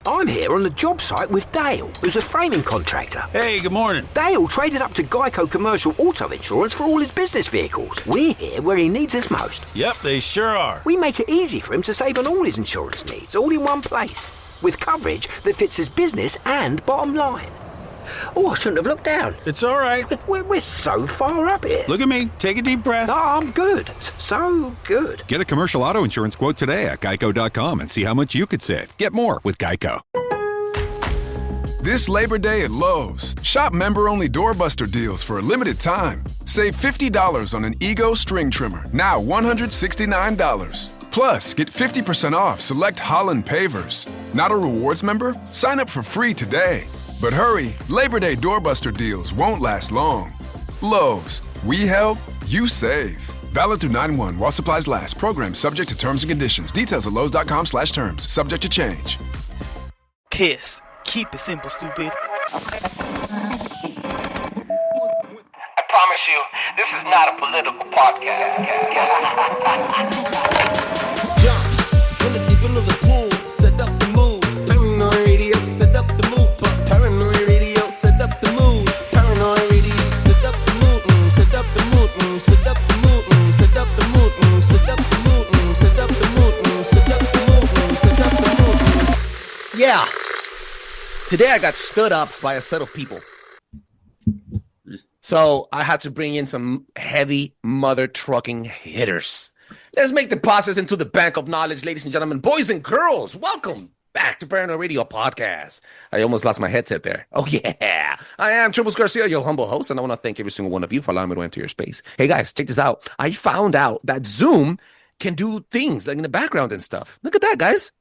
I'm here on the job site with Dale, who's a framing contractor. Hey, good morning. Dale traded up to Geico Commercial Auto Insurance for all his business vehicles. We're here where he needs us most. Yep, they sure are. We make it easy for him to save on all his insurance needs, all in one place, with coverage that fits his business and bottom line. Oh, I shouldn't have looked down. It's all right. We're so far up here. Look at me. Take a deep breath. Oh, I'm good. So good. Get a commercial auto insurance quote today at geico.com and see how much you could save. Get more with Geico. This Labor Day at Lowe's, shop member-only doorbuster deals for a limited time. Save $50 on an Ego string trimmer, now $169. Plus, get 50% off select Holland pavers. Not a rewards member? Sign up for free today. But hurry, Labor Day doorbuster deals won't last long. Lowe's, we help, you save. Valid through 9/1 while supplies last. Program subject to terms and conditions. Details at lowes.com/terms. Subject to change. Kiss. Keep it simple, stupid. I promise you, this is not a political podcast. Jump, from the deep end of the pool, set up the mood. Paranoi Radio, set up the mood. Paranoi Radio, set up the mood. Paranoi Radio, set up the mood. Set up the mood. Set up the mood. Set up the mood. Set up the mood. Set up the mood. Set up the mood. Set up the mood. Yeah. Today I got stood up by a set of people. So I had to bring in some heavy mother trucking hitters. Let's make the process into the bank of knowledge, ladies and gentlemen, boys and girls. Welcome back to Paranoi Radio podcast. I almost lost my headset there. Oh, yeah. I am Trebles Garcia, your humble host, and I want to thank every single one of you for allowing me to enter your space. Hey, guys, check this out. I found out that Zoom can do things like in the background and stuff. Look at that, guys.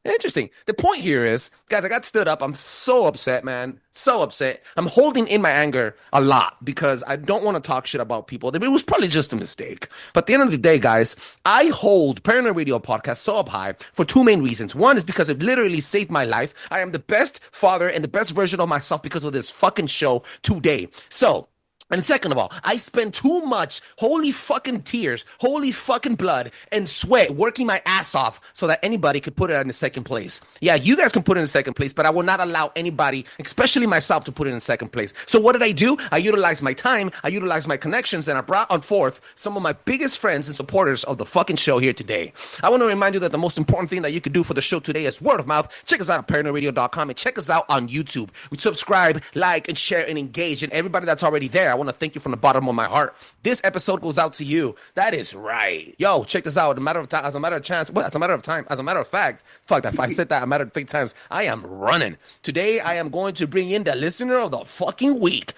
Interesting. The point here is, guys, I got stood up. I'm so upset, man. So upset. I'm holding in my anger a lot because I don't want to talk shit about people. It was probably just a mistake. But at the end of the day, guys, I hold Paranoi Radio podcast so up high for two main reasons. One is because it literally saved my life. I am the best father and the best version of myself because of this fucking show today. So, and second of all, I spend too much holy fucking tears, holy fucking blood, and sweat working my ass off so that anybody could put it in the second place. Yeah, you guys can put it in second place, but I will not allow anybody, especially myself, to put it in second place. So what did I do? I utilized my time, I utilized my connections, and I brought on forth some of my biggest friends and supporters of the fucking show here today. I want to remind you that the most important thing that you could do for the show today is word of mouth. Check us out at paranoiradio.com and check us out on YouTube. We subscribe, like, and share, and engage. And everybody that's already there, I want to thank you from the bottom of my heart. This episode goes out to you. That is right. Yo, check this out. As a matter of time, as a matter of chance, well, as a matter of time, as a matter of fact, fuck that. If I said that a matter of 3 times, I am running. Today, I am going to bring in the listener of the fucking week.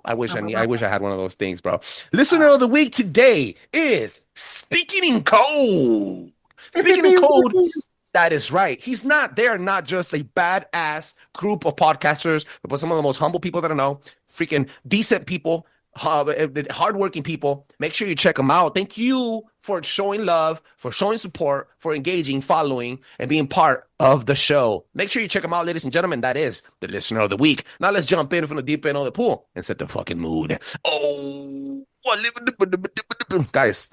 I wish I had one of those things, bro. Listener of the week today is SpeakinCOAD. SpeakinCOAD. That is right. They're not just a badass group of podcasters, but some of the most humble people that I know, freaking decent people, hardworking people. Make sure you check them out. Thank you for showing love, for showing support, for engaging, following, and being part of the show. Make sure you check them out, ladies and gentlemen. That is the listener of the week. Now let's jump in from the deep end of the pool and set the fucking mood. Guys,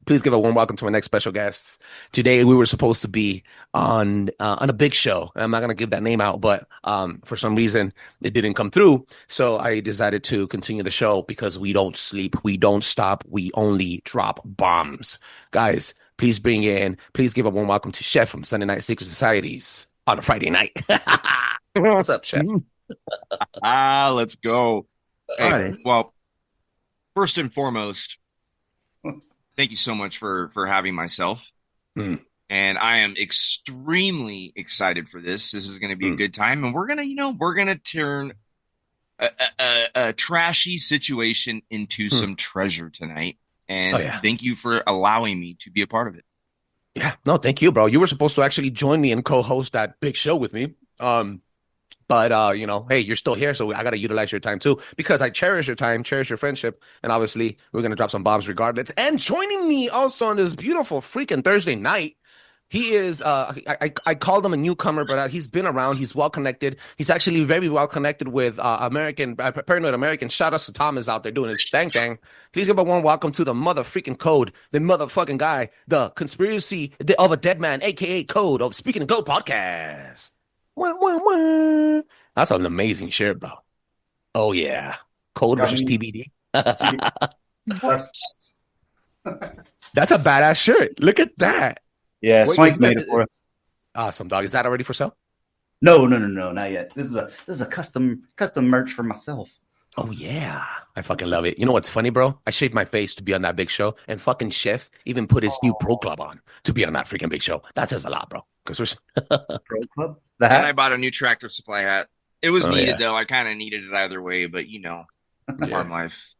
please give a warm welcome to my next special guests. Today, we were supposed to be on a big show. I'm not going to give that name out, but for some reason, it didn't come through. So I decided to continue the show because we don't sleep. We don't stop. We only drop bombs. Guys, please give a warm welcome to Chef from Sunday Night Secret Societies on a Friday night. What's up, Chef? Let's go. Hey, well, first and foremost, thank you so much for having myself. And I am extremely excited for this. This is going to be a good time. And we're going to turn a trashy situation into some treasure tonight. And thank you for allowing me to be a part of it. Yeah, no, thank you, bro. You were supposed to actually join me and co-host that big show with me. But, hey, you're still here, so I got to utilize your time, too, because I cherish your time, cherish your friendship, and obviously we're going to drop some bombs regardless. And joining me also on this beautiful freaking Thursday night, He is, I called him a newcomer, but he's been around. He's well connected. He's actually very well connected with Paranoid American. Shout out to Thomas out there doing his thing. Please give a warm welcome to the motherfucking Code, the motherfucking guy, the conspiracy of a dead man, aka Code of Speaking in Code podcast. Wah, wah, wah. That's an amazing shirt, bro. Oh yeah, Code versus TBD. That's a badass shirt. Look at that. Yeah, Swank made it for us. Awesome, dog. Is that already for sale? No, not yet. This is a custom merch for myself. Oh yeah, I fucking love it. You know what's funny, bro? I shaved my face to be on that big show, and fucking Chef even put his new Pro Club on to be on that freaking big show. That says a lot, bro. Because we're Pro Club. And I bought a new Tractor Supply hat. It was needed though. I kind of needed it either way, but farm life.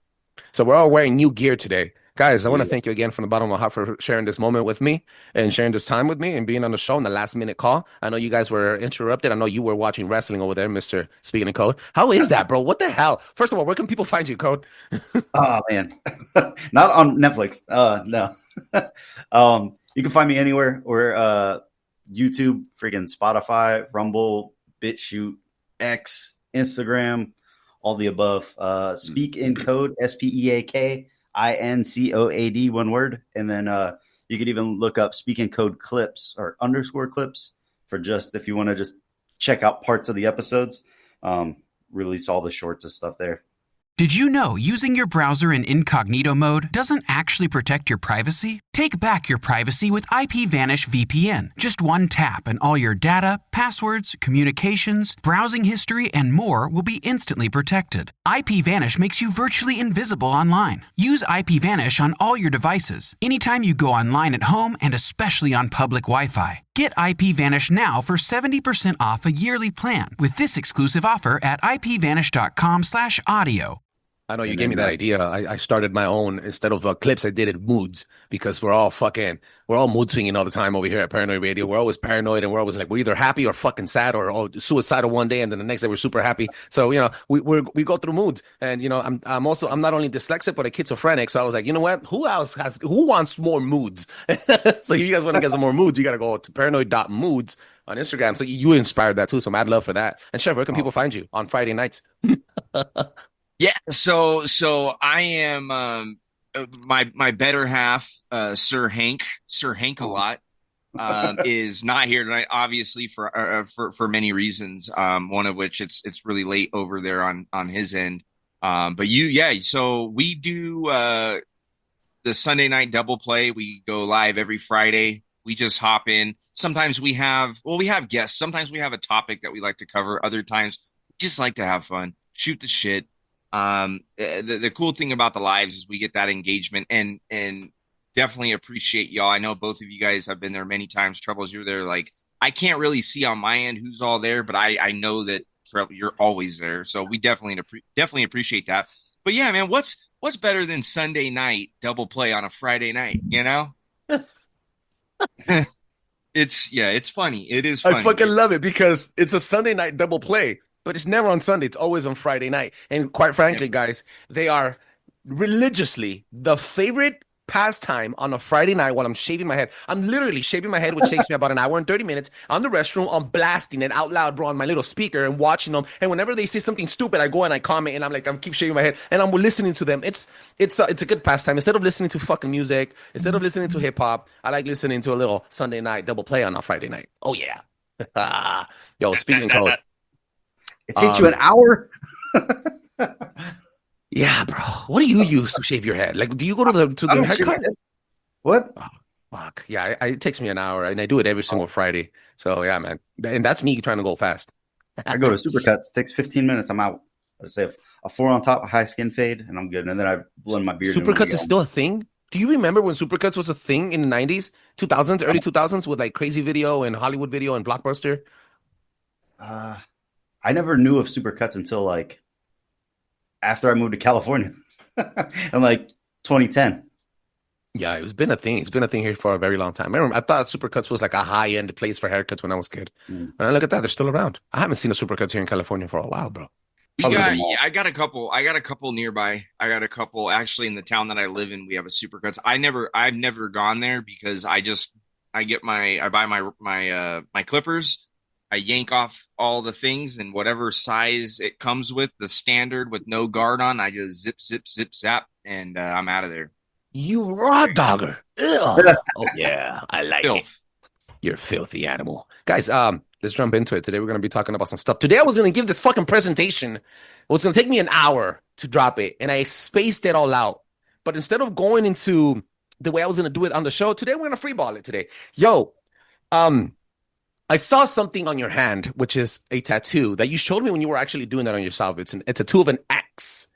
So we're all wearing new gear today. Guys, I want to thank you again from the bottom of my heart for sharing this moment with me and sharing this time with me and being on the show in the last minute call. I know you guys were interrupted. I know you were watching wrestling over there, Mr. Speaking in Code. How is that, bro? What the hell? First of all, where can people find you, Code? Oh, man. Not on Netflix. No. You can find me anywhere. Or YouTube, freaking Spotify, Rumble, BitChute, X, Instagram, all the above. SpeakinCOAD, SpeakinCOAD, one word. And then you could even look up SpeakinCOAD clips or _ clips for just if you want to just check out parts of the episodes. Release all the shorts and stuff there. Did you know using your browser in incognito mode doesn't actually protect your privacy? Take back your privacy with IPVanish VPN. Just one tap and all your data, passwords, communications, browsing history, and more will be instantly protected. IPVanish makes you virtually invisible online. Use IPVanish on all your devices, anytime you go online at home and especially on public Wi-Fi. Get IPVanish now for 70% off a yearly plan with this exclusive offer at ipvanish.com/audio. I know you gave me that idea. I started my own. Instead of clips, I did it moods because we're all mood swinging all the time over here at Paranoi Radio. We're always paranoid and we're always like, we're either happy or fucking sad or suicidal one day and then the next day we're super happy. So, we go through moods. And, I'm not only dyslexic, but a schizophrenic. So I was like, you know what? Who wants more moods? So if you guys want to get some more moods, you got to go to paranoid.moods on Instagram. So you inspired that too. So mad love for that. And Chef, where can people find you on Friday nights? Yeah, so I am my better half, Sir Hank a lot, is not here tonight, obviously for many reasons. One of which it's really late over there on his end. So we do the Sunday night double play. We go live every Friday. We just hop in. Sometimes we have guests. Sometimes we have a topic that we like to cover. Other times we just like to have fun, shoot the shit. The cool thing about the lives is we get that engagement and definitely appreciate y'all. I know both of you guys have been there many times. Trebles, you're there. Like, I can't really see on my end who's all there, but I know that you're always there. So we definitely appreciate that. But yeah, man, what's better than Sunday night double play on a Friday night, It's funny. It is funny. I fucking love it because it's a Sunday night double play. But it's never on Sunday. It's always on Friday night. And quite frankly, guys, they are religiously the favorite pastime on a Friday night while I'm shaving my head. I'm literally shaving my head, which takes me about an hour and 30 minutes. On the restroom, I'm blasting it out loud, bro, on my little speaker and watching them. And whenever they say something stupid, I go and I comment and I'm like, I keep shaving my head and I'm listening to them. It's a good pastime. Instead of listening to fucking music, instead of listening to hip hop, I like listening to a little Sunday night double play on a Friday night. Oh yeah. Yo, speaking code. It takes you an hour. Yeah, bro. What do you use to shave your head? Like, do you go to the haircut? What? Oh, fuck. Yeah, it takes me an hour, and I do it every single Friday. So yeah, man, and that's me trying to go fast. I go to Supercuts. It takes 15 minutes. I'm out. I say a 4 on top, a high skin fade, and I'm good. And then I blend my beard. Supercuts is still a thing. Do you remember when Supercuts was a thing in the 90s, 2000s, early 2000s with like Crazy Video and Hollywood Video and Blockbuster? I never knew of Supercuts until like after I moved to California in like 2010. Yeah, it's been a thing. It's been a thing here for a very long time. I thought Supercuts was like a high-end place for haircuts when I was a kid. And I look at that, they're still around. I haven't seen a Supercuts here in California for a while, bro. I got a couple nearby. I got a couple actually in the town that I live in. We have a Supercuts. I've never gone there because I buy my clippers. I yank off all the things and whatever size it comes with, the standard with no guard on. I just zip, zip, zip, zap, and I'm out of there. You raw dogger. Ugh. Oh yeah, I like it. You're a filthy animal. Guys, let's jump into it. Today we're going to be talking about some stuff. Today I was going to give this fucking presentation. It was going to take me an hour to drop it, and I spaced it all out. But instead of going into the way I was going to do it on the show, today we're going to freeball it today. Yo, I saw something on your hand, which is a tattoo that you showed me when you were actually doing that on yourself. It's a tattoo of an X.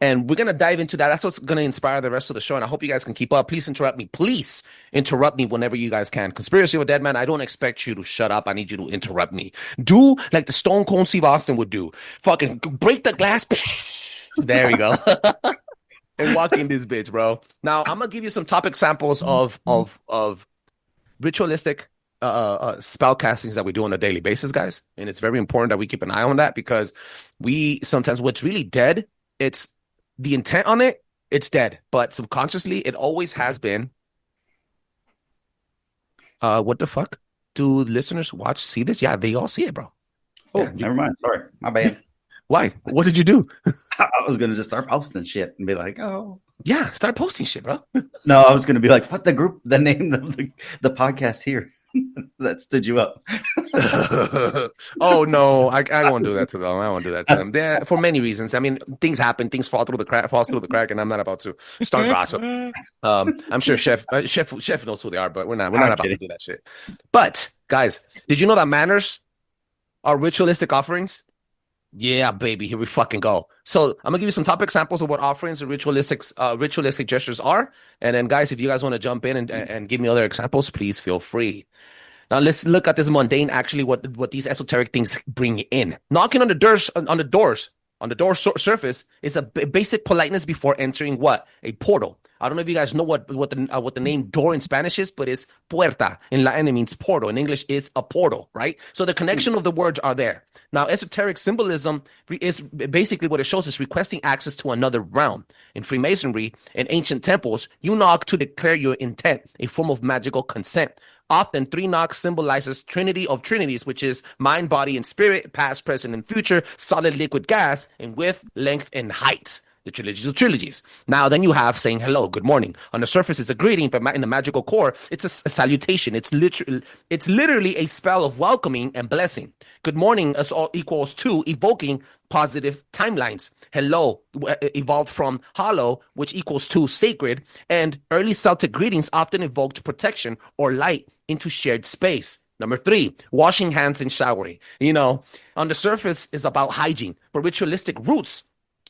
And we're going to dive into that. That's what's going to inspire the rest of the show. And I hope you guys can keep up. Please interrupt me. Please interrupt me whenever you guys can. Conspiracy of a Dead Man, I don't expect you to shut up. I need you to interrupt me. Do like the Stone Cold Steve Austin would do. Fucking break the glass. There we go. And walk in this bitch, bro. Now, I'm going to give you some topic samples of ritualistic spell castings that we do on a daily basis, guys. And it's very important that we keep an eye on that because we sometimes, what's really dead, it's the intent on it, it's dead. But subconsciously, it always has been. What the fuck? Do listeners see this? Yeah, they all see it, bro. Oh, yeah, never mind. Sorry, my bad. Why? What did you do? I was going to just start posting shit and be like, oh. Yeah, start posting shit, bro. No, I was going to be like, what the name of the podcast here that stood you up. Oh, no, I won't do that to them. I won't do that to them. They're, for many reasons. I mean, things happen. Things falls through the crack, and I'm not about to start gossip. I'm sure Chef knows who they are, but we're not about to do that shit. But, guys, did you know that manners are ritualistic offerings? Yeah, baby, here we fucking go. So I'm gonna give you some topic samples of what offerings and ritualistic gestures are. And then, guys, if you guys want to jump in and give me other examples, please feel free. Now let's look at this mundane, actually, what these esoteric things bring in. Knocking on the door surface is a basic politeness before entering what? A portal. I don't know if you guys know what the name door in Spanish is, but it's puerta. In Latin, it means portal. In English, it's a portal, right? So the connection of the words are there. Now, esoteric symbolism is basically what it shows is requesting access to another realm. In Freemasonry and ancient temples, you knock to declare your intent, a form of magical consent. Often, 3 knocks symbolizes Trinity of Trinities, which is mind, body, and spirit, past, present, and future, solid, liquid, gas, and width, length, and height. The trilogies of trilogies. Now, then you have saying hello, good morning. On the surface, it's a greeting, but in the magical core, it's a salutation. It's literally a spell of welcoming and blessing. Good morning is all equals to evoking positive timelines. Hello evolved from hollow, which equals to sacred, and early Celtic greetings often evoked protection or light into shared space. Number 3, washing hands and showering. You know, on the surface is about hygiene, but ritualistic roots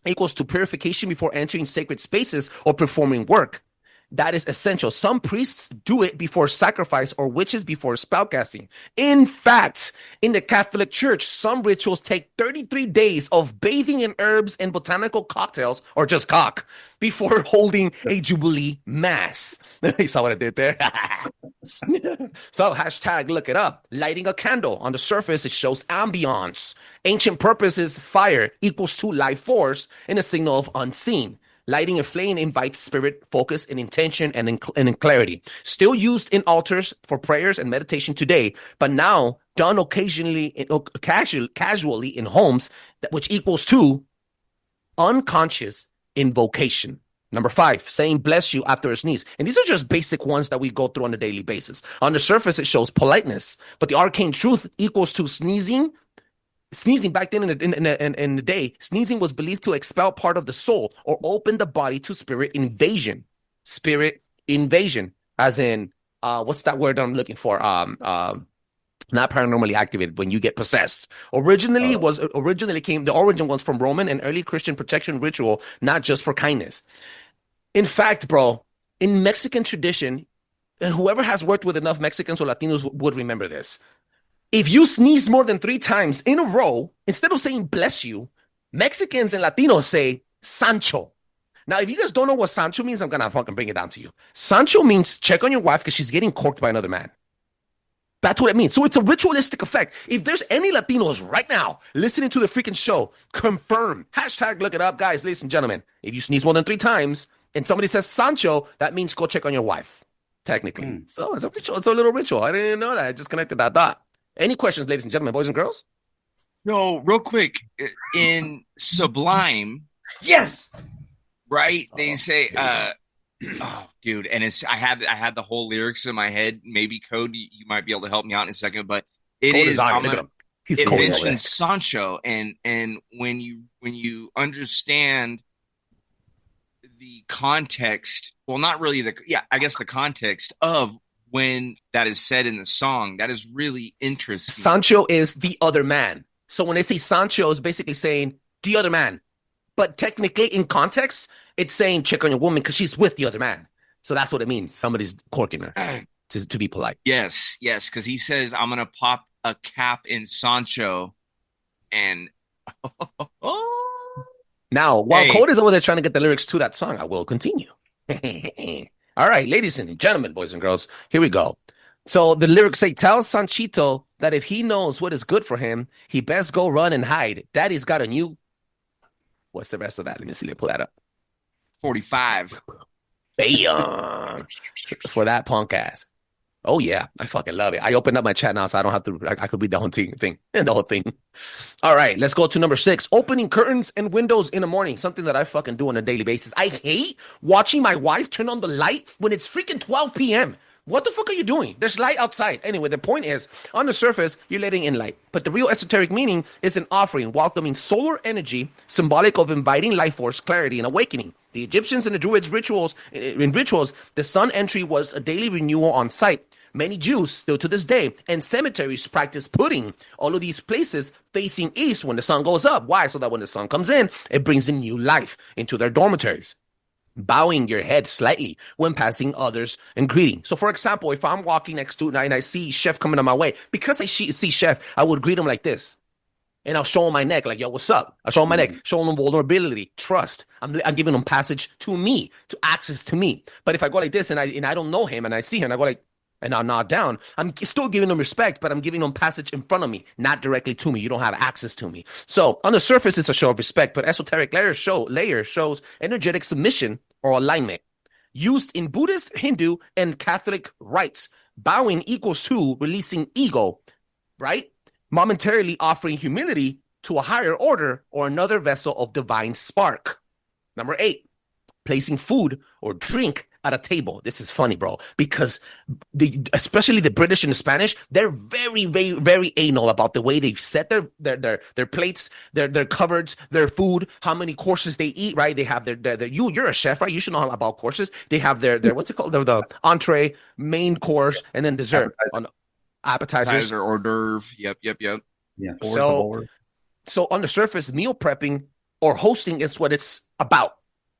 equals to purification before entering sacred spaces or performing work. That is essential. Some priests do it before sacrifice or witches before spellcasting. In fact, in the Catholic Church, some rituals take 33 days of bathing in herbs and botanical cocktails, or just cock, before holding a Jubilee Mass. You saw what I did there? So, hashtag look it up. Lighting a candle. On the surface, it shows ambiance. Ancient purpose is fire equals to life force and a signal of unseen. Lighting a flame invites spirit, focus, and intention and in clarity. Still used in altars for prayers and meditation today, but now done occasionally, casually in homes, which equals to unconscious invocation. Number 5, saying bless you after a sneeze. And these are just basic ones that we go through on a daily basis. On the surface, it shows politeness, but the arcane truth equals to sneezing. Sneezing back then in the day, sneezing was believed to expel part of the soul or open the body to spirit invasion. Spirit invasion, as in, what's that word I'm looking for? Not paranormally activated, when you get possessed. The origin was from Roman and early Christian protection ritual, not just for kindness. In fact, bro, in Mexican tradition, whoever has worked with enough Mexicans or Latinos would remember this. If you sneeze more than 3 times in a row, instead of saying bless you, Mexicans and Latinos say Sancho. Now, if you guys don't know what Sancho means, I'm going to fucking bring it down to you. Sancho means check on your wife because she's getting corked by another man. That's what it means. So it's a ritualistic effect. If there's any Latinos right now listening to the freaking show, confirm. Hashtag look it up, guys, ladies and gentlemen. If you sneeze more than 3 times and somebody says Sancho, that means go check on your wife. technically. So it's a ritual. It's a little ritual. I didn't even know that. I just connected that dot. Any questions, ladies and gentlemen, boys and girls? No, real quick. In Sublime, yes, right? They say, oh, dude, and I had the whole lyrics in my head. Maybe Code, you might be able to help me out in a second, but it mentions Sancho, and when you understand the context, well, not really I guess the context of when that is said in the song, that is really interesting. Sancho is the other man. So when they say Sancho, it's basically saying the other man. But technically, in context, it's saying check on your woman because she's with the other man. So that's what it means. Somebody's corking her, to be polite. Yes, because he says, I'm going to pop a cap in Sancho. And now, while Code is over there trying to get the lyrics to that song, I will continue. All right, ladies and gentlemen, boys and girls, here we go. So the lyrics say, tell Sanchito that if he knows what is good for him, he best go run and hide. Daddy's got a new... What's the rest of that? Let me see. Let me pull that up. 45. Bam! For that punk ass. Oh, yeah. I fucking love it. I opened up my chat now, so I don't have to... I could read the whole thing. All right, let's go to number 6. Opening curtains and windows in the morning. Something that I fucking do on a daily basis. I hate watching my wife turn on the light when it's freaking 12 p.m. What the fuck are you doing? There's light outside. Anyway, the point is, on the surface, you're letting in light. But the real esoteric meaning is an offering, welcoming solar energy, symbolic of inviting life force, clarity, and awakening. The Egyptians and the Druids in rituals, the sun entry was a daily renewal on site. Many Jews, still to this day, and cemeteries practice putting all of these places facing east when the sun goes up. Why? So that when the sun comes in, it brings in new life into their dormitories. Bowing your head slightly when passing others and greeting. So, for example, if I'm walking next to and I see Chef coming on my way, because I see Chef, I would greet him like this. And I'll show him my neck, like, yo, what's up? I'll show him my neck, show him vulnerability, trust. I'm giving him passage to me, to access to me. But if I go like this and I don't know him and I see him and I go like, and I'll nod down, I'm still giving him respect, but I'm giving him passage in front of me, not directly to me. You don't have access to me. So on the surface, it's a show of respect, but esoteric layer shows energetic submission or alignment. Used in Buddhist, Hindu, and Catholic rites, bowing equals to releasing ego, right? Momentarily offering humility to a higher order or another vessel of divine spark. Number 8, placing food or drink at a table. This is funny, bro, because especially the British and the Spanish, they're very, very, very anal about the way they set their plates, their cupboards, their food, how many courses they eat, right? They have you're a chef, right? You should know about courses. They have their what's it called? The entree, main course, and then dessert. Appetizers. Hors d'oeuvre. Yep. Yeah. So on the surface, meal prepping or hosting is what it's about.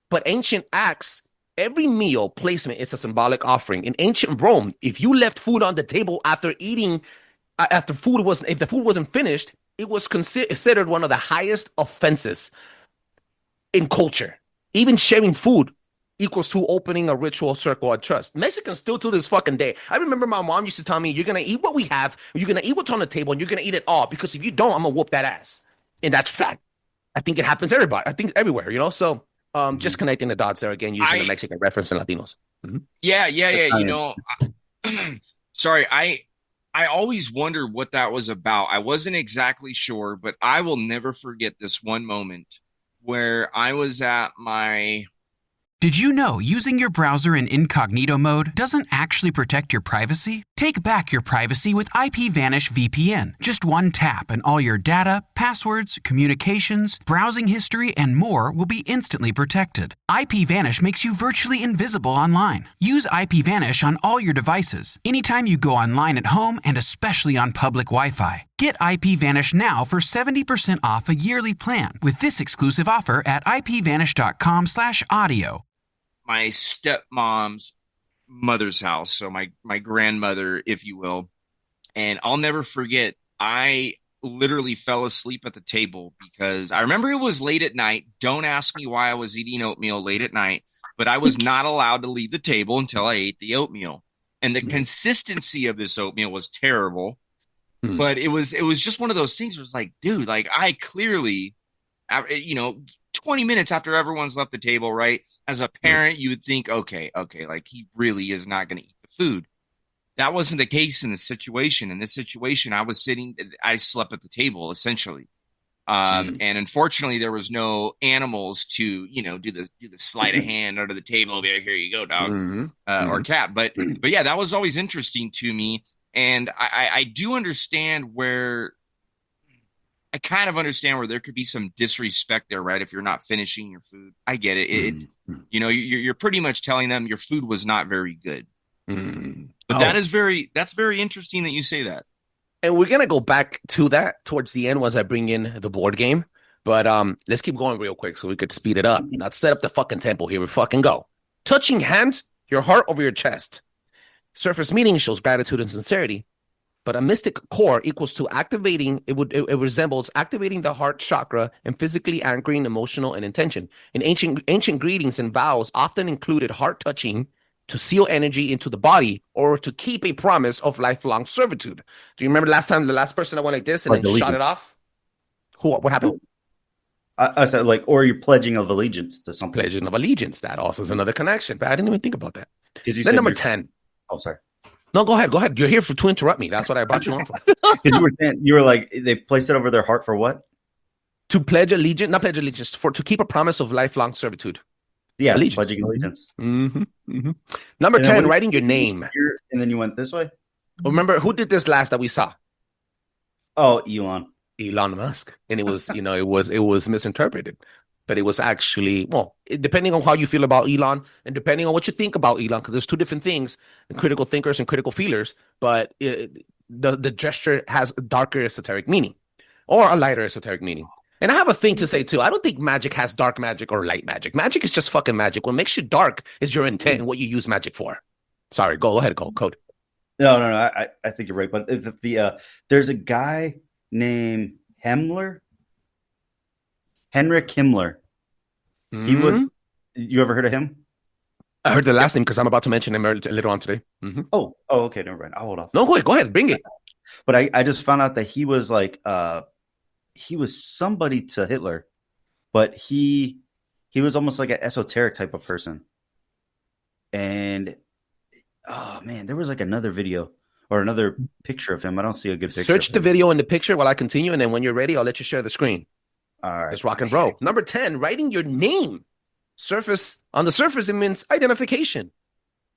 But ancient acts, every meal placement is a symbolic offering. In ancient Rome, if you left food on the table after eating, if the food wasn't finished, it was considered one of the highest offenses in culture. Even sharing food equals to opening a ritual circle of trust. Mexicans still to this fucking day. I remember my mom used to tell me, you're going to eat what we have, you're going to eat what's on the table, and you're going to eat it all, because if you don't, I'm going to whoop that ass. And that's fact. I think it happens everywhere, you know? So just connecting the dots there again, using the Mexican reference and Latinos. Mm-hmm. Yeah. You know, sorry, I always wondered what that was about. I wasn't exactly sure, but I will never forget this one moment where I was at my... Did you know using your browser in incognito mode doesn't actually protect your privacy? Take back your privacy with IPVanish VPN. Just one tap and all your data, passwords, communications, browsing history, and more will be instantly protected. IPVanish makes you virtually invisible online. Use IPVanish on all your devices, anytime you go online at home, and especially on public Wi-Fi. Get IPVanish now for 70% off a yearly plan with this exclusive offer at ipvanish.com/audio. My stepmom's mother's house, so my grandmother, if you will. And I'll never forget, I literally fell asleep at the table because I remember it was late at night. Don't ask me why I was eating oatmeal late at night, but I was not allowed to leave the table until I ate the oatmeal. And the consistency of this oatmeal was terrible. But it was just one of those things where it was like, dude, like I clearly, 20 minutes after everyone's left the table, right? As a parent, you would think, okay, like he really is not going to eat the food. That wasn't the case in this situation. In this situation, I slept at the table essentially. And unfortunately there was no animals to, do the sleight of hand under the table. Be like, here you go, dog, or cat. But yeah, that was always interesting to me. And I do understand I kind of understand where there could be some disrespect there, right? If you're not finishing your food, I get it. You're pretty much telling them your food was not very good. But that's very interesting that you say that. And we're going to go back to that towards the end once I bring in the board game. But let's keep going real quick so we could speed it up. Let's set up the fucking tempo here. We fucking go. Touching hand, your heart over your chest. Surface meaning shows gratitude and sincerity. But a mystic core equals to activating, it resembles activating the heart chakra and physically anchoring emotional and intention. In ancient greetings and vows often included heart touching to seal energy into the body or to keep a promise of lifelong servitude. Do you remember the last person that went like this and then shot it off? What happened? I said or you're pledging of allegiance to something. Pledging of allegiance. That also is another connection, but I didn't even think about that. Then number 10. Oh, sorry. No, go ahead. You're here to interrupt me. That's what I brought you on for. Because you were like, they placed it over their heart for what? To pledge allegiance, not pledge allegiance, to keep a promise of lifelong servitude. Yeah, allegiance. Pledging allegiance. Number 10, writing your name. And then you went this way? Remember, who did this last that we saw? Oh, Elon Musk. And it was, it was misinterpreted. But it was actually, depending on how you feel about Elon and depending on what you think about Elon, because there's two different things, critical thinkers and critical feelers, but the gesture has a darker esoteric meaning or a lighter esoteric meaning. And I have a thing to say, too. I don't think magic has dark magic or light magic. Magic is just fucking magic. What makes you dark is your intent and what you use magic for. Sorry, go ahead, Code. No, I think you're right. But there's a guy named Henrik Himmler. He was. You ever heard of him? I heard the last name because I'm about to mention him later on today. Oh, okay, never mind. I'll hold off. No, go ahead, bring it. But I just found out that he was he was somebody to Hitler, but he was almost like an esoteric type of person. And oh man, there was another video or another picture of him. I don't see a good picture. Search the video and the picture while I continue, and then when you're ready, I'll let you share the screen. All right. Let's rock and roll. Number 10, writing your name. On the surface, it means identification.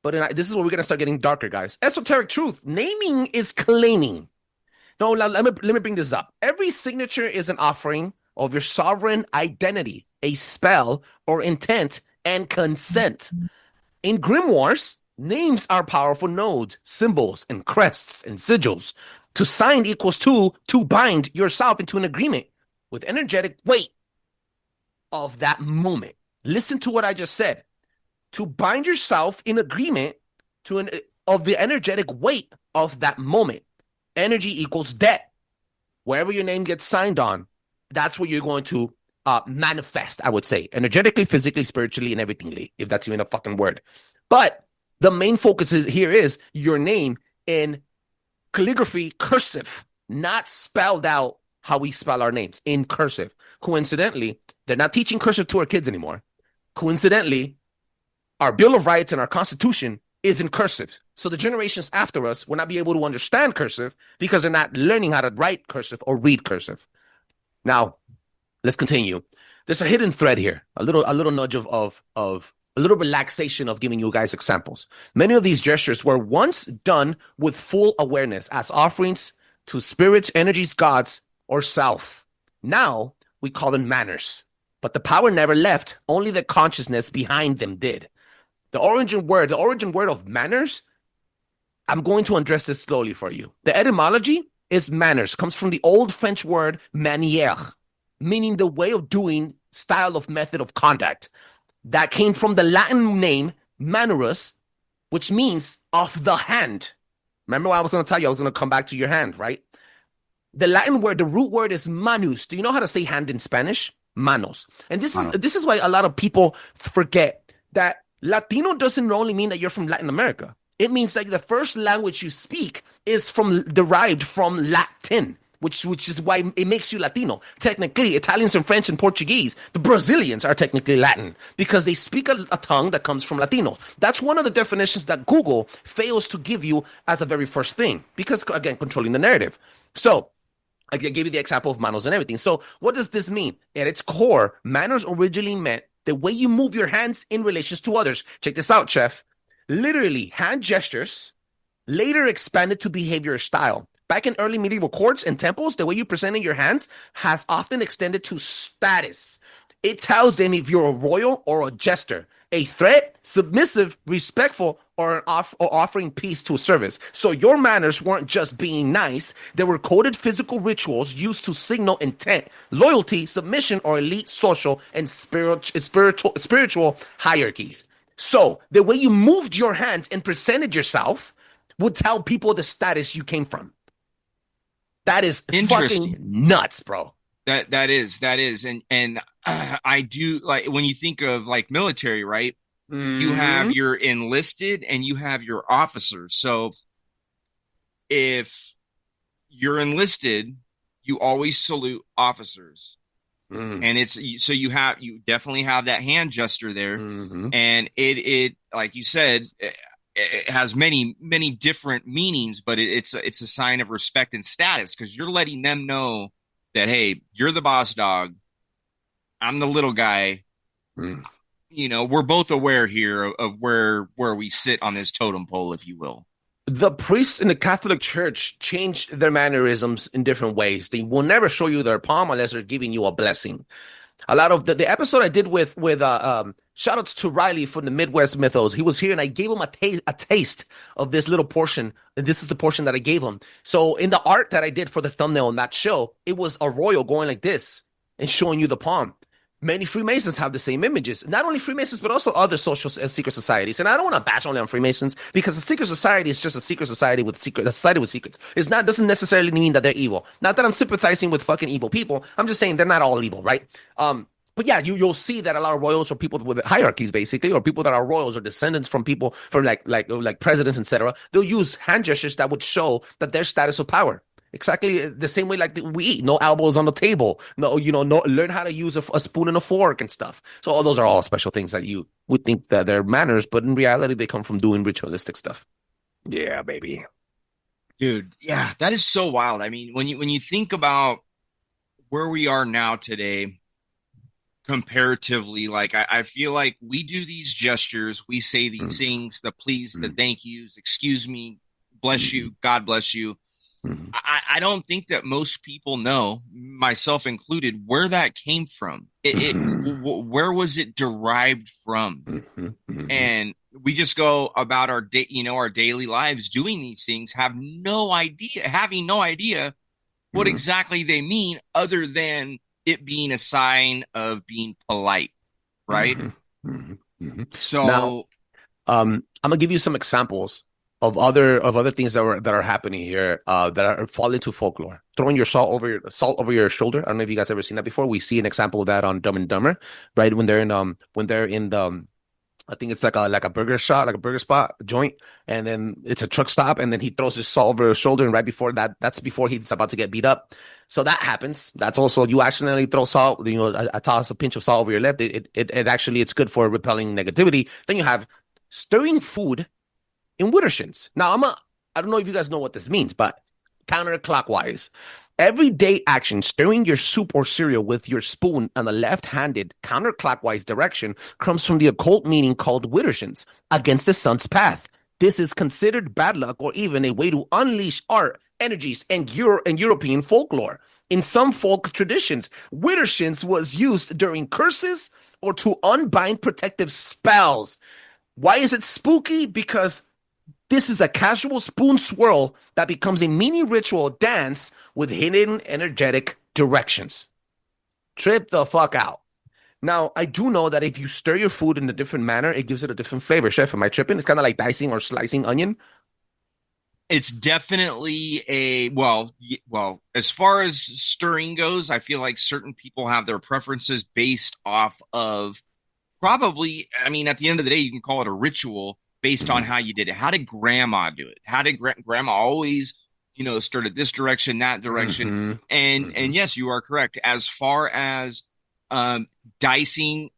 But this is where we're going to start getting darker, guys. Esoteric truth. Naming is claiming. No, let me bring this up. Every signature is an offering of your sovereign identity, a spell or intent and consent. In grimoires, names are powerful nodes, symbols, and crests and sigils. To sign equals to bind yourself into an agreement with energetic weight of that moment. Listen to what I just said. To bind yourself in agreement of the energetic weight of that moment. Energy equals debt. Wherever your name gets signed on, that's where you're going to manifest, I would say. Energetically, physically, spiritually, and everythingly, if that's even a fucking word. But the main focus here is your name in calligraphy, cursive, not spelled out how we spell our names, in cursive. Coincidentally, they're not teaching cursive to our kids anymore. Coincidentally, our Bill of Rights and our Constitution is in cursive. So the generations after us will not be able to understand cursive because they're not learning how to write cursive or read cursive. Now, let's continue. There's a hidden thread here, a little nudge of a little relaxation of giving you guys examples. Many of these gestures were once done with full awareness as offerings to spirits, energies, gods, or self. Now we call them manners, but the power never left. Only the consciousness behind them did. The origin word of manners, I'm going to address this slowly for you. The etymology is manners, comes from the old French word manière, meaning the way of doing, style of method of conduct. That came from the Latin name mannerus, which means of the hand. Remember what I was going to tell you? I was going to come back to your hand, right? The Latin word, the root word is manus. Do you know how to say hand in Spanish? Manos. And this is why a lot of people forget that Latino doesn't only mean that you're from Latin America. It means that the first language you speak is derived from Latin. which is why it makes you Latino. Technically, Italians and French and Portuguese, the Brazilians are technically Latin because they speak a tongue that comes from Latino. That's one of the definitions that Google fails to give you as a very first thing because, again, controlling the narrative. So I gave you the example of manos and everything. So what does this mean? At its core, manners originally meant the way you move your hands in relations to others. Check this out, Chef. Literally, hand gestures later expanded to behavior style. Back in early medieval courts and temples, the way you presented your hands has often extended to status. It tells them if you're a royal or a jester, a threat, submissive, respectful, or offering peace to a service. So your manners weren't just being nice. They were coded physical rituals used to signal intent, loyalty, submission, or elite social and spiritual hierarchies. So the way you moved your hands and presented yourself would tell people the status you came from. That is fucking nuts, bro. That is, and I do like when you think of like military, right? Mm-hmm. You have your enlisted and you have your officers. So if you're enlisted, you always salute officers, and it's so you definitely have that hand gesture there, and it like you said. It has many different meanings, but it's a sign of respect and status because you're letting them know that, hey, you're the boss dog. I'm the little guy. You know, we're both aware here of where we sit on this totem pole, if you will. The priests in the Catholic Church change their mannerisms in different ways. They will never show you their palm unless they're giving you a blessing. A lot of the episode I did with shout outs to Riley from the Midwest Mythos. He was here and I gave him a taste of this little portion. And this is the portion that I gave him. So in the art that I did for the thumbnail on that show, it was a royal going like this and showing you the palm. Many Freemasons have the same images. Not only Freemasons, but also other social secret societies. And I don't want to bash only on Freemasons because a secret society is just a secret society with secrets. Doesn't necessarily mean that they're evil. Not that I'm sympathizing with fucking evil people. I'm just saying they're not all evil, right? But yeah, you'll see that a lot of royals are people with hierarchies, basically, or people that are royals or descendants from people from like presidents, etc. They'll use hand gestures that would show that their status of power. Exactly the same way like we eat. No elbows on the table. No, learn how to use a spoon and a fork and stuff. So all those are all special things that you would think that they're manners, but in reality, they come from doing ritualistic stuff. Yeah, baby. Dude, yeah, that is so wild. I mean, when you think about where we are now today, comparatively, like I feel like we do these gestures, we say these things, the please, the thank yous, excuse me, bless you, God bless you. I don't think that most people know, myself included, where that came from. Where was it derived from? And we just go about our our daily lives doing these things, having no idea what exactly they mean, other than it being a sign of being polite, right? So now, I'm gonna give you some examples of other things that are happening here that are fall into folklore. Throwing your salt over your shoulder. I don't know if you guys ever seen that before. We see an example of that on Dumb and Dumber, right? When they're in the I think it's like a burger spot joint, and then it's a truck stop, and then he throws his salt over his shoulder, and right before that's before he's about to get beat up. So that happens. That's also, you accidentally throw salt, I toss a pinch of salt over your lip. It's good for repelling negativity. Then you have stirring food in widdershins. Now, I don't know if you guys know what this means, but counterclockwise. Everyday action, stirring your soup or cereal with your spoon on the left-handed counterclockwise direction, comes from the occult meaning called widdershins, against the sun's path. This is considered bad luck or even a way to unleash art, energies, and European folklore. In some folk traditions, widdershins was used during curses or to unbind protective spells. Why is it spooky? Because this is a casual spoon swirl that becomes a mini ritual dance with hidden energetic directions. Trip the fuck out. Now, I do know that if you stir your food in a different manner, it gives it a different flavor. Chef, am I tripping? It's kind of like dicing or slicing onion. It's definitely well, as far as stirring goes, I feel like certain people have their preferences based off of probably, I mean, at the end of the day, you can call it a ritual based on how you did it. How did grandma do it? How did grandma always stirred it this direction, that direction. And yes, you are correct. As far as dicing,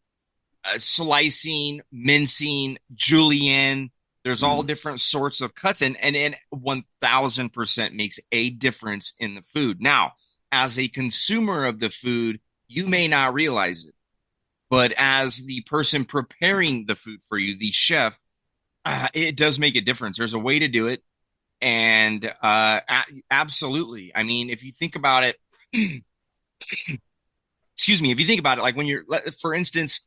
slicing, mincing, julienne, there's all different sorts of cuts, and 1000% makes a difference in the food. Now, as a consumer of the food, you may not realize it, but as the person preparing the food for you, the chef, it does make a difference. There's a way to do it. And absolutely. I mean, if you think about it, excuse me, if you think about it, like when you're, for instance,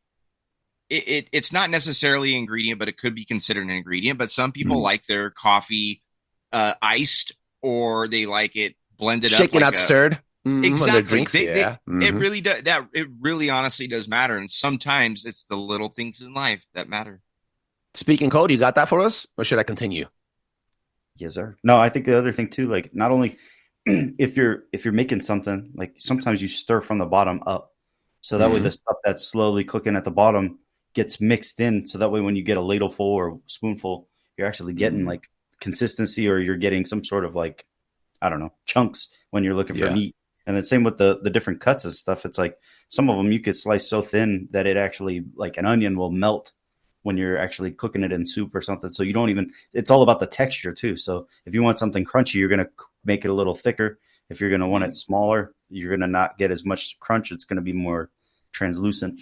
it's not necessarily an ingredient, but it could be considered an ingredient. But some people like their coffee iced, or they like it blended shaken up, up, stirred. Exactly. Drinks, It really does. It really, honestly, does matter. And sometimes it's the little things in life that matter. SpeakinCOAD, you got that for us, or should I continue? Yes, sir. No, I think the other thing too, like not only if you're making something, like sometimes you stir from the bottom up, so that way the stuff that's slowly cooking at the bottom gets mixed in, so that way when you get a ladleful or spoonful, you're actually getting like consistency, or you're getting some sort of like, I don't know, chunks when you're looking for meat. And then same with the different cuts and stuff. It's like some of them you could slice so thin that it actually, like an onion, will melt when you're actually cooking it in soup or something. So you don't even, it's all about the texture too. So if you want something crunchy, you're going to make it a little thicker. If you're going to want it smaller, you're going to not get as much crunch. It's going to be more translucent.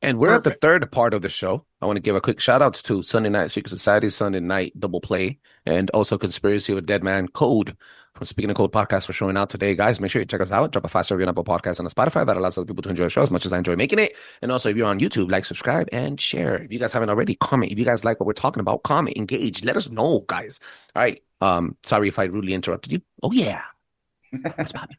And we're at the third part of the show. I want to give a quick shout outs to Sunday Night Secret Society, Sunday Night Double Play, and also Conspiracy of a Dead Man Code from SpeakinCOAD podcast for showing out today. Guys, make sure you check us out. Drop a 5-star review on Apple Podcasts and Spotify. That allows other people to enjoy the show as much as I enjoy making it. And also, if you're on YouTube, like, subscribe, and share. If you guys haven't already, comment. If you guys like what we're talking about, comment, engage. Let us know, guys. All right. Sorry if I rudely interrupted you. Oh, yeah. What's poppin'?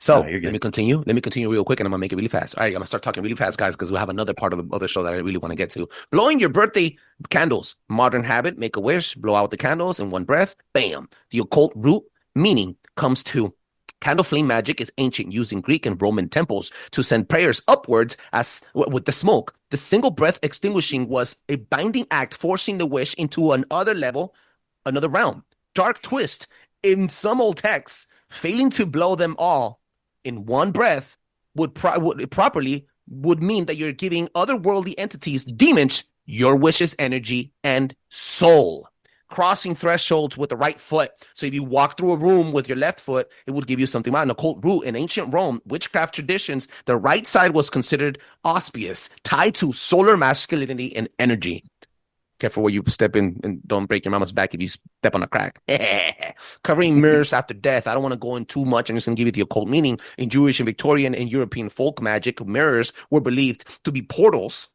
So let me continue. Let me continue real quick, and I'm going to make it really fast. All right, I'm going to start talking really fast, guys, because we'll have another part of the other show that I really want to get to. Blowing your birthday candles. Modern habit, make a wish, blow out the candles in one breath. Bam. The occult root meaning comes to candle flame magic is ancient, used in Greek and Roman temples to send prayers upwards as with the smoke. The single breath extinguishing was a binding act, forcing the wish into another level, another realm. Dark twist in some old texts, failing to blow them all in one breath would properly mean that you're giving otherworldly entities, demons, your wishes, energy, and soul. Crossing thresholds with the right foot. So if you walk through a room with your left foot, it would give you something. An occult root in ancient Rome, witchcraft traditions, the right side was considered auspicious, tied to solar masculinity and energy. Careful where you step in and don't break your mama's back if you step on a crack. Covering mirrors after death. I don't want to go in too much. I'm just going to give you the occult meaning. In Jewish and Victorian and European folk magic, mirrors were believed to be portals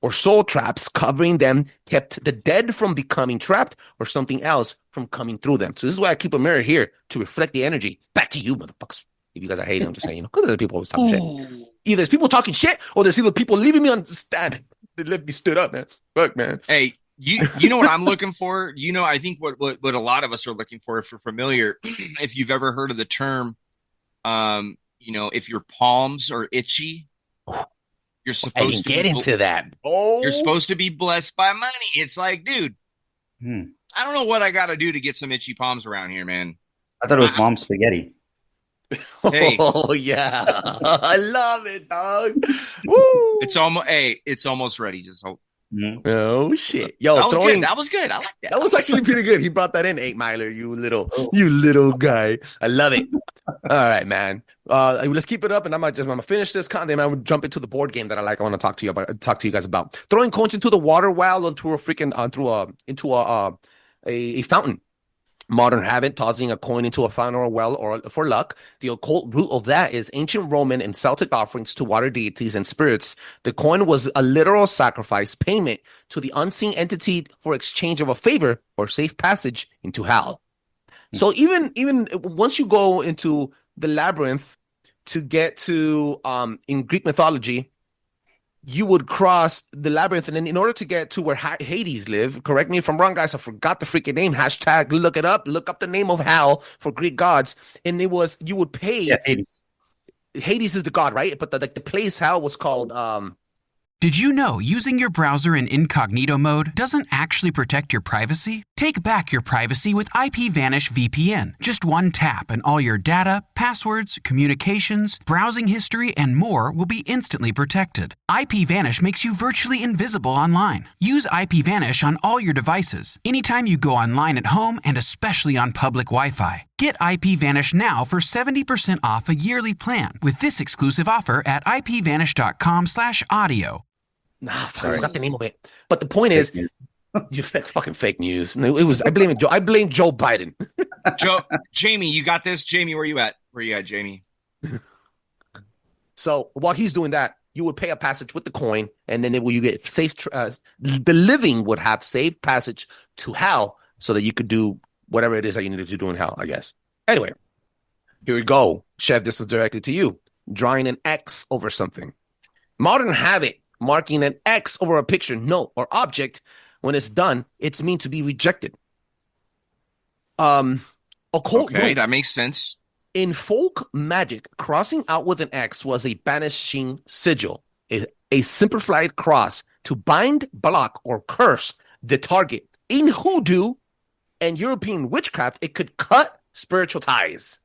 or soul traps. Covering them kept the dead from becoming trapped or something else from coming through them. So this is why I keep a mirror here, to reflect the energy. Back to you, motherfuckers. If you guys are hating, I'm just saying, because other people always talking shit. Either there's people talking shit, or there's either people leaving me on the stand. They left me stood up, man. Fuck, man. Hey, you know what I'm looking for? I think what a lot of us are looking for, if you're familiar, if you've ever heard of the term, if your palms are itchy, you're supposed to get into that. Oh, you're supposed to be blessed by money. It's like, dude, I don't know what I got to do to get some itchy palms around here, man. I thought it was mom's spaghetti. Hey. Oh yeah, I love it, dog. Woo! It's almost ready. Just hope. Oh shit, yo, that was good. That was good. I like that. That was actually pretty good. He brought that in, 8 Miler. You little guy. I love it. All right, man. Let's keep it up, and I'm gonna finish this content. I'm gonna jump into the board game that I like. I want to talk to you guys about throwing coins into the water well into a fountain. Modern habit, tossing a coin into a fountain or a well or for luck. The occult root of that is ancient Roman and Celtic offerings to water deities and spirits. The coin was a literal sacrifice payment to the unseen entity for exchange of a favor or safe passage into hell. So even once you go into the labyrinth to get to in Greek mythology, you would cross the labyrinth, and then in order to get to where Hades live, correct me if I'm wrong, guys, I forgot the freaking name, hashtag look it up, look up the name of hell for Greek gods, and you would pay. Yeah, Hades. Hades is the god, right? But the place hell was called Did you know using your browser in incognito mode doesn't actually protect your privacy? Take back your privacy with IPVanish VPN. Just one tap and all your data, passwords, communications, browsing history, and more will be instantly protected. IPVanish makes you virtually invisible online. Use IPVanish on all your devices, anytime you go online at home and especially on public Wi-Fi. Get IPVanish now for 70% off a yearly plan with this exclusive offer at ipvanish.com/audio. Nah, I forgot the name of it. But the point is, you fucking fake news. No, it was. I blame Joe Biden. Jamie, you got this. Jamie, where you at? Where you at, Jamie? So while he's doing that, you would pay a passage with the coin, and then you get safe. The living would have safe passage to hell, so that you could do whatever it is that you needed to do in hell, I guess. Anyway, here we go, Chef. This is directly to you. Drawing an X over something. Modern habit. Marking an X over a picture, note, or object, when it's done, it's meant to be rejected. Occult okay, that makes sense. In folk magic, crossing out with an X was a banishing sigil, a simplified cross to bind, block, or curse the target. In hoodoo and European witchcraft, it could cut spiritual ties.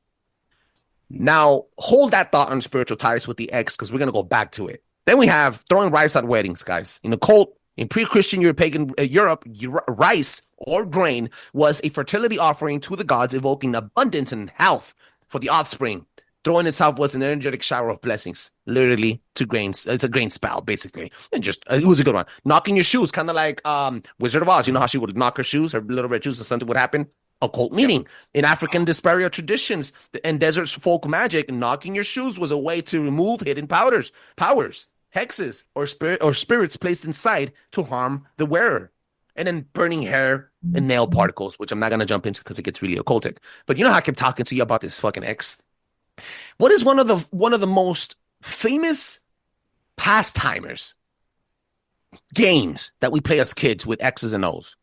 Now, hold that thought on spiritual ties with the X, because we're going to go back to it. Then we have throwing rice at weddings, guys. In occult, in pre-Christian European Europe, rice or grain was a fertility offering to the gods, evoking abundance and health for the offspring. Throwing itself was an energetic shower of blessings, literally to grains. It's a grain spell, basically. And just, it was a good one. Knocking your shoes, kind of like Wizard of Oz. You know how she would knock her shoes, her little red shoes, and something would happen? Occult meaning. In African Desperia traditions and desert folk magic, knocking your shoes was a way to remove hidden powers, hexes, or spirits placed inside to harm the wearer. And then burning hair and nail particles, which I'm not going to jump into because it gets really occultic. But you know how I kept talking to you about this fucking X? What is one of the most famous pastimers games that we play as kids with X's and O's?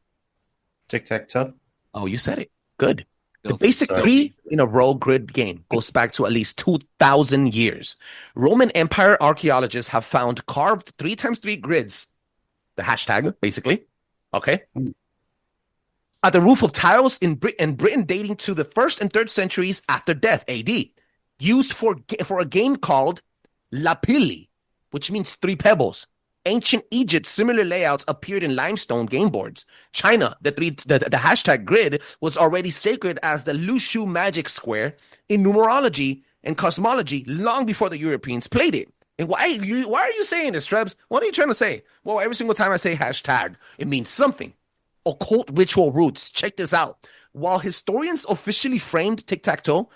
Tic Tac Toe. Oh, you said it. Good. The basic 3-in-a-row grid game goes back to at least 2,000 years. Roman Empire archaeologists have found carved 3x3 grids, the hashtag, basically, okay, at the roof of tiles in Britain dating to the 1st and 3rd centuries after death, AD, used for a game called Lapilli, which means 3 pebbles. Ancient Egypt, similar layouts appeared in limestone game boards. China, the hashtag grid was already sacred as the Lushu magic square in numerology and cosmology long before the Europeans played it. And why are you saying this, Trebs? What are you trying to say? Well, every single time I say hashtag, it means something. Occult ritual roots. Check this out. While historians officially framed Tic Tac Toe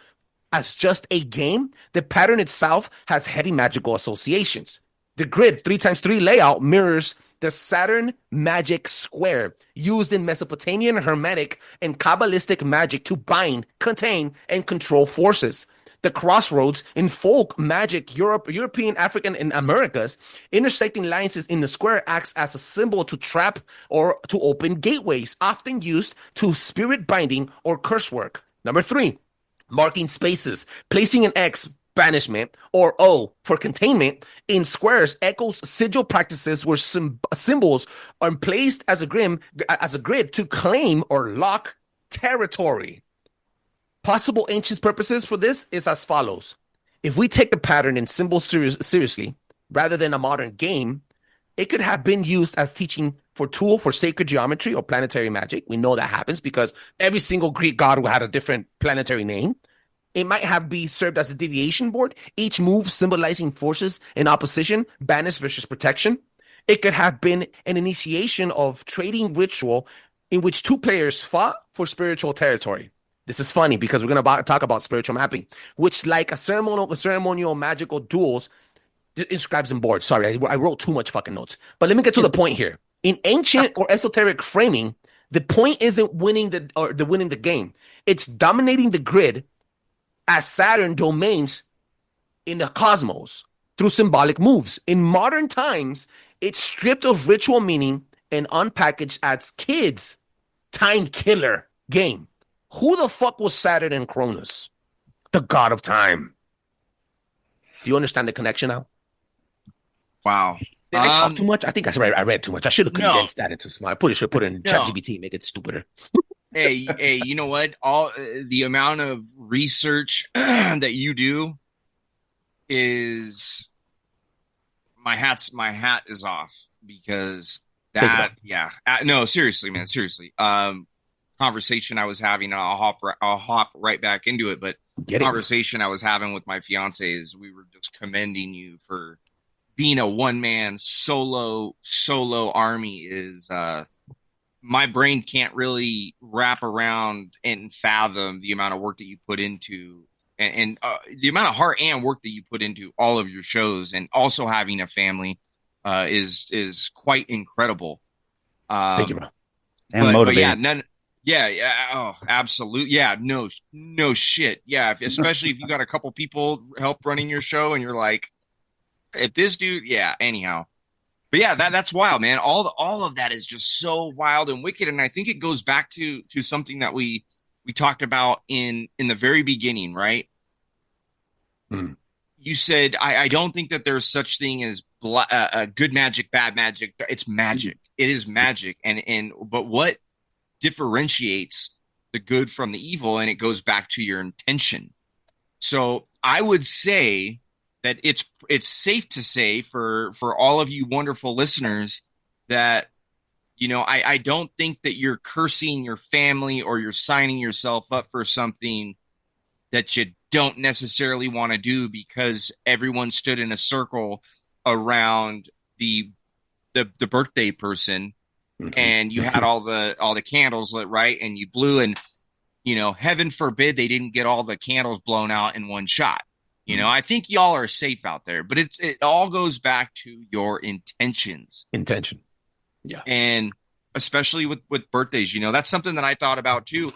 as just a game, the pattern itself has heavy magical associations. The grid 3x3 layout mirrors the Saturn magic square used in Mesopotamian, Hermetic, and Kabbalistic magic to bind, contain, and control forces. The crossroads in folk magic, European, African, and Americas, intersecting lines in the square acts as a symbol to trap or to open gateways, often used to spirit binding or curse work. Number 3, marking spaces, placing an X, banishment, or O for containment in squares echoes sigil practices where symbols are placed as a grid to claim or lock territory. Possible ancient purposes for this is as follows. If we take the pattern and symbols seriously, rather than a modern game, it could have been used as teaching for tool for sacred geometry or planetary magic. We know that happens because every single Greek god had a different planetary name. It might have been served as a deviation board, each move symbolizing forces in opposition, banish versus protection. It could have been an initiation of trading ritual in which 2 players fought for spiritual territory. This is funny because we're going to talk about spiritual mapping, which, like a ceremonial magical duels, inscribes in boards. Sorry, I wrote too much fucking notes. But let me get to the point here. In ancient or esoteric framing, the point isn't winning the game. It's dominating the grid as Saturn domains in the cosmos through symbolic moves. In modern times, it's stripped of ritual meaning and unpackaged as kids' time killer game. Who the fuck was Saturn and Cronus? The god of time. Do you understand the connection now? Wow. Did I talk too much? I think I read too much. I should have condensed that into smart. I should put it in ChatGPT, make it stupider. Hey, you know what? All the amount of research that you do is my hat is off, because that, no, seriously, man, seriously. Conversation I was having, and I'll hop right back into it, but conversation I was having with my fiance is we were just commending you for being a one-man solo army. Is my brain can't really wrap around and fathom the amount of work that you put into, and the amount of heart and work that you put into all of your shows, and also having a family is quite incredible. Thank you, bro. And motivating. But oh, absolutely. Yeah, no shit. Yeah, especially if you got a couple people help running your show, and you're like, if this dude, anyhow. But yeah, that's wild, man. All of that is just so wild and wicked, and I think it goes back to something that we talked about in the very beginning, right? You said I don't think that there's such thing as good magic, bad magic. It's magic. It is magic, but what differentiates the good from the evil? And it goes back to your intention. So I would say that it's safe to say for all of you wonderful listeners that, you know, I don't think that you're cursing your family or you're signing yourself up for something that you don't necessarily want to do because everyone stood in a circle around the birthday person, and you had all the candles lit, right? And you blew, and, you know, heaven forbid they didn't get all the candles blown out in one shot. You know, I think y'all are safe out there, but it all goes back to your intentions. Intention. Yeah. And especially with birthdays, you know, that's something that I thought about too.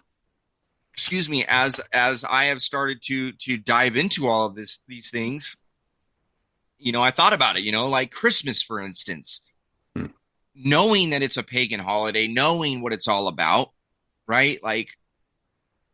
Excuse me, as I have started to dive into all of these things, you know, I thought about it, you know, like Christmas, for instance, knowing that it's a pagan holiday, knowing what it's all about, right? Like,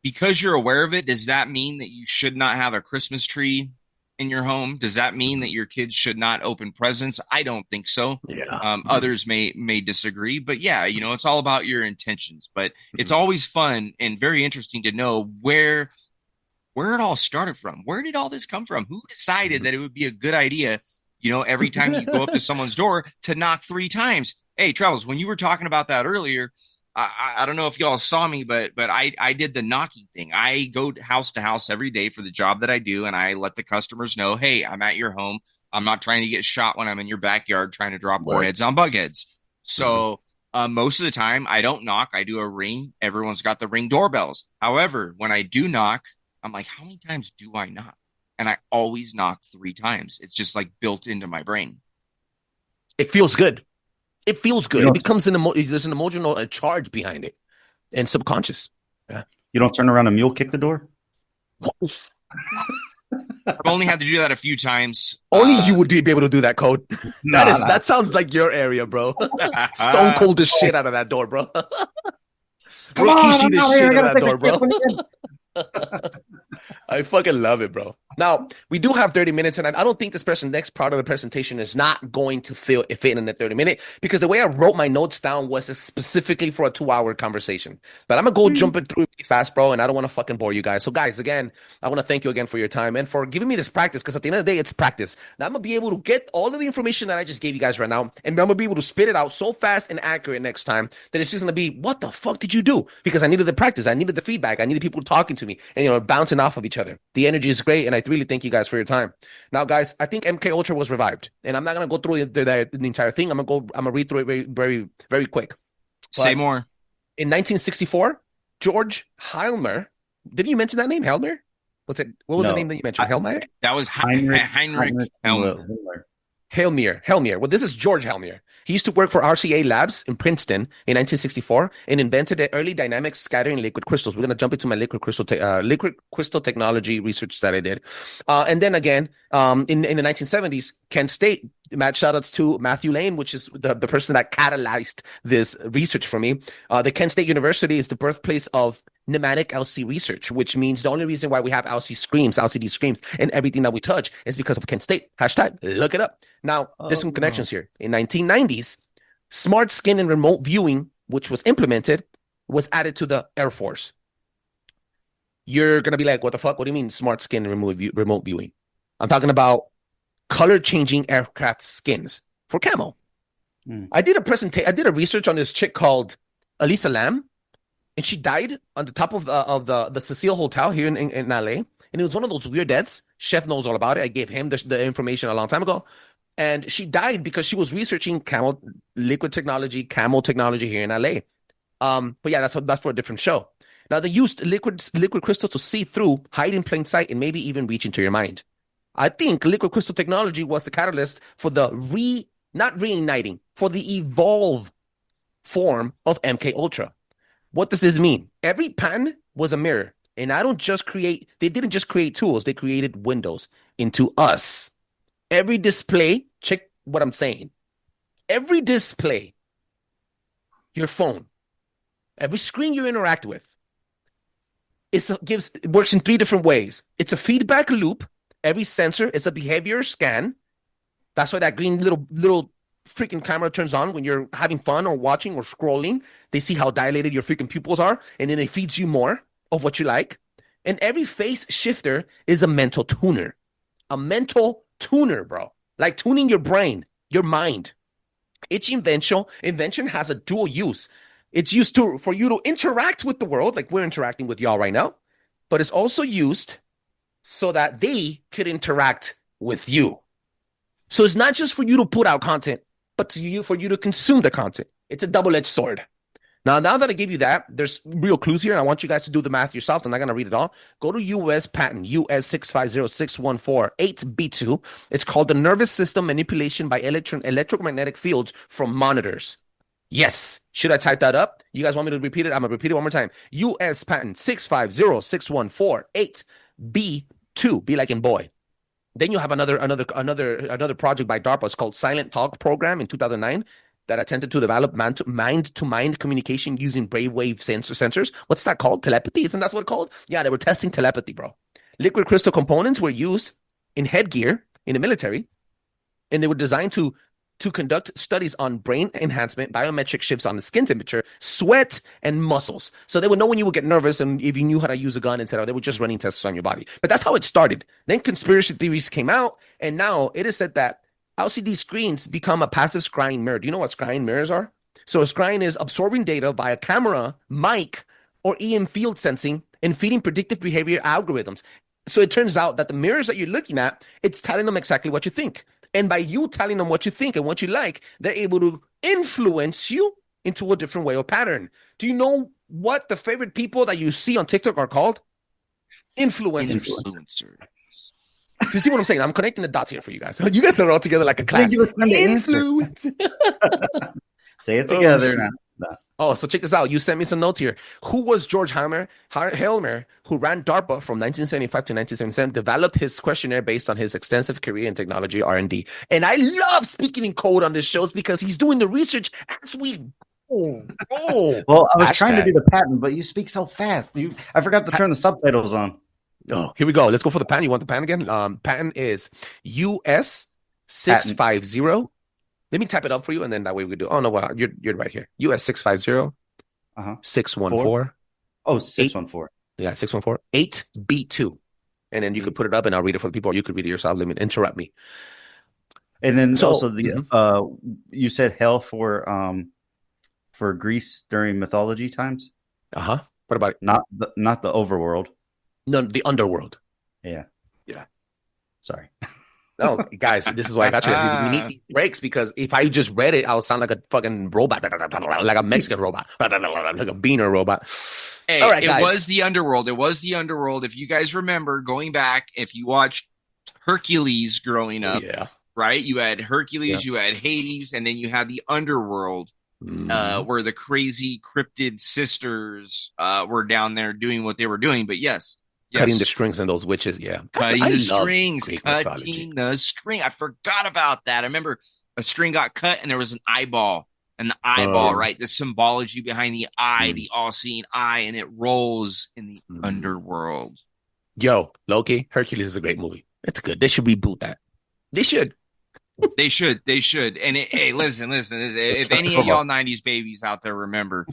because you're aware of it, does that mean that you should not have a Christmas tree in your home? Does that mean that your kids should not open presents? I don't think so. Yeah. Others may disagree, but yeah, you know, it's all about your intentions. But it's always fun and very interesting to know where it all started from. Where did all this come from? Who decided that it would be a good idea, you know, every time you go up to someone's door to knock 3 times? Hey, Trebles, when you were talking about that earlier, I don't know if y'all saw me, but I did the knocking thing. I go house to house every day for the job that I do, and I let the customers know, hey, I'm at your home. I'm not trying to get shot when I'm in your backyard trying to drop warheads on bug heads. So most of the time, I don't knock. I do a ring. Everyone's got the Ring doorbells. However, when I do knock, I'm like, how many times do I knock? And I always knock 3 times. It's just like built into my brain. It feels good. It feels good. It becomes there's an emotional charge behind it, and subconscious. Yeah. You don't turn around and mule kick the door? I've only had to do that a few times. Only you would be able to do that, Code. That sounds like your area, bro. Stone cold the shit out of that door, bro. Come on, the shit out of that door, bro. I fucking love it, bro. Now, we do have 30 minutes, and I don't think this next part of the presentation is not going to fit in the 30-minute, because the way I wrote my notes down was specifically for a 2-hour conversation. But I'm going to go jumping through really fast, bro, and I don't want to fucking bore you guys. So, guys, again, I want to thank you again for your time and for giving me this practice, because at the end of the day, it's practice. Now, I'm going to be able to get all of the information that I just gave you guys right now, and I'm going to be able to spit it out so fast and accurate next time that it's just going to be, what the fuck did you do? Because I needed the practice. I needed the feedback. I needed people talking to me and, you know, bouncing off of each other. The energy is great, and I really thank you guys for your time. Now, guys, I think MK Ultra was revived, and I'm not gonna go through the entire thing. I'm gonna read through it very, very, very quick. Say more. In 1964, George Heilmer. Didn't you mention that name, Heilmer? What was the name that you mentioned? Heilmer? That was Heinrich Heilmer. Helmier. Well, this is George Helmier. He used to work for RCA Labs in Princeton in 1964 and invented the early dynamic scattering liquid crystals. We're going to jump into my liquid crystal technology research that I did. And then again, in the 1970s, Kent State, shout outs to Matthew Lane, which is the person that catalyzed this research for me. The Kent State University is the birthplace of pneumatic LC research, which means the only reason why we have LCD screens, and everything that we touch is because of Kent State. Hashtag, look it up. Now, there's some connections here. In 1990s, smart skin and remote viewing, which was implemented, was added to the Air Force. You're going to be like, what the fuck? What do you mean smart skin and remote viewing? I'm talking about color-changing aircraft skins for camo. I did a research on this chick called Elisa Lam, and she died on the top of the Cecile Hotel here in LA. And it was one of those weird deaths. Chef knows all about it. I gave him the information a long time ago. And she died because she was researching liquid technology, camo technology here in LA. But yeah, that's for a different show. Now, they used liquid crystal to see through, hide in plain sight, and maybe even reach into your mind. I think liquid crystal technology was the catalyst for the not reigniting, for the evolve form of MK Ultra. What does this mean? Every patent was a mirror. And they didn't just create tools, they created windows into us. Every display, check what I'm saying. Every display, your phone, every screen you interact with, it works in 3 different ways. It's a feedback loop. Every sensor is a behavior scan. That's why that green little freaking camera turns on when you're having fun or watching or scrolling. They see how dilated your freaking pupils are, and then it feeds you more of what you like. And every phase shifter is a mental tuner. A mental tuner, bro. Like tuning your brain, your mind. Each invention has a dual use. It's used for you to interact with the world, like we're interacting with y'all right now, but it's also used so that they could interact with you. So it's not just for you to put out content, but for you to consume the content. It's a double-edged sword. Now that I give you that, there's real clues here. I want you guys to do the math yourself. I'm not going to read it all. Go to U.S. patent, US 650-614-8B2. It's called the nervous system manipulation by electromagnetic fields from monitors. Yes. Should I type that up? You guys want me to repeat it? I'm going to repeat it one more time. U.S. patent 650-614-8B2. Be like in boy. Then you have another project by DARPA. It's called Silent Talk Program in 2009 that attempted to develop mind-to-mind communication using brainwave sensors. What's that called? Telepathy? Isn't that what it's called? Yeah, they were testing telepathy, bro. Liquid crystal components were used in headgear in the military, and they were designed to conduct studies on brain enhancement, biometric shifts on the skin temperature, sweat, and muscles. So they would know when you would get nervous and if you knew how to use a gun, etc. They were just running tests on your body. But that's how it started. Then conspiracy theories came out, and now it is said that LCD screens become a passive scrying mirror. Do you know what scrying mirrors are? So a scrying is absorbing data via camera, mic, or EM field sensing and feeding predictive behavior algorithms. So it turns out that the mirrors that you're looking at, it's telling them exactly what you think. And by you telling them what you think and what you like, they're able to influence you into a different way or pattern. Do you know what the favorite people that you see on TikTok are called? Influencers. You see what I'm saying? I'm connecting the dots here for you guys. You guys are all together like a class. Influence. Say it together now. Oh, so check this out. You sent me some notes here. Who was George Helmer, who ran DARPA from 1975 to 1977, developed his questionnaire based on his extensive career in technology R&D. And I love speaking in code on this shows because he's doing the research as we go. Well, I was trying to do the patent, but you speak so fast. I forgot to turn the subtitles on. Oh, here we go. Let's go for the patent. You want the patent again? Patent is US 650. Let me type it up for you, and then that way we do. Oh no, well, you're right here. US 650 614. Oh, 614. Yeah, 614 8B2. And then you could put it up, and I'll read it for the people, or you could read it yourself. Let me interrupt me. And then also you said hell for Greece during mythology times. What about it? Not the overworld. No, the underworld. Yeah. Sorry. No, guys, this is why I got you. We need these breaks because if I just read it, I'll sound like a fucking robot, like a Mexican robot, like a beaner robot. Hey, all right, it was the underworld. It was the underworld. If you guys remember going back, if you watched Hercules growing up, right? You had Hercules, you had Hades, and then you had the underworld where the crazy cryptid sisters were down there doing what they were doing. But yes. Cutting the strings on those witches, Cutting the strings. I forgot about that. I remember a string got cut and there was an eyeball and the eyeball, right? The symbology behind the eye, the all-seeing eye, and it rolls in the underworld. Yo, Loki, Hercules is a great movie. It's good. They should reboot that. They should. They should. And hey, listen. If any of y'all 90s babies out there remember,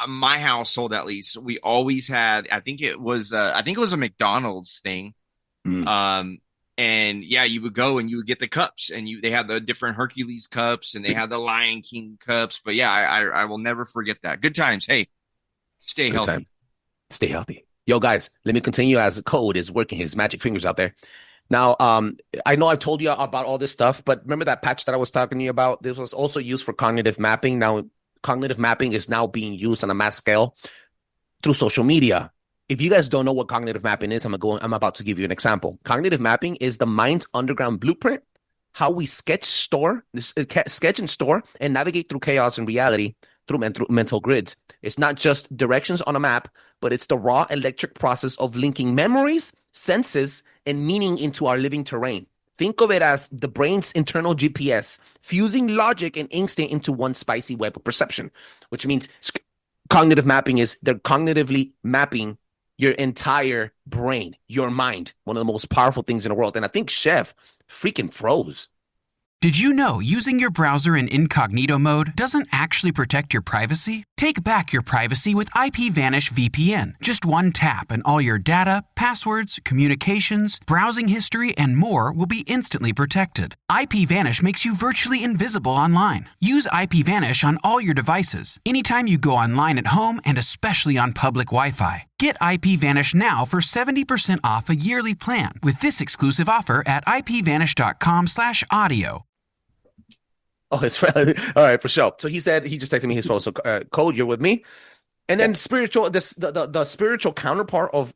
my household, at least, we always had, I think it was a McDonald's thing. And yeah, you would go and you would get the cups, and they had the different Hercules cups, and they had the Lion King cups. But yeah, I will never forget that. Good times. Hey, stay healthy. Stay healthy. Yo, guys, let me continue as Code is working his magic fingers out there. Now, I know I've told you about all this stuff, but remember that patch that I was talking to you about? This was also used for cognitive mapping. Now, cognitive mapping is now being used on a mass scale through social media. If you guys don't know what cognitive mapping is, I'm about to give you an example. Cognitive mapping is the mind's underground blueprint, how we sketch and store, and navigate through chaos and reality through mental grids. It's not just directions on a map, but it's the raw electric process of linking memories, senses, and meaning into our living terrain. Think of it as the brain's internal GPS, fusing logic and instinct into one spicy web of perception, which means cognitive mapping is they're cognitively mapping your entire brain, your mind, one of the most powerful things in the world. And I think Chef freaking froze. Did you know using your browser in incognito mode doesn't actually protect your privacy? Take back your privacy with IPVanish VPN. Just one tap and all your data, passwords, communications, browsing history, and more will be instantly protected. IPVanish makes you virtually invisible online. Use IPVanish on all your devices, anytime you go online at home and especially on public Wi-Fi. Get IPVanish now for 70% off a yearly plan with this exclusive offer at ipvanish.com/audio. Oh, his all right, for sure. So he said he just texted me his phone. So Code, you're with me. And then the spiritual counterpart of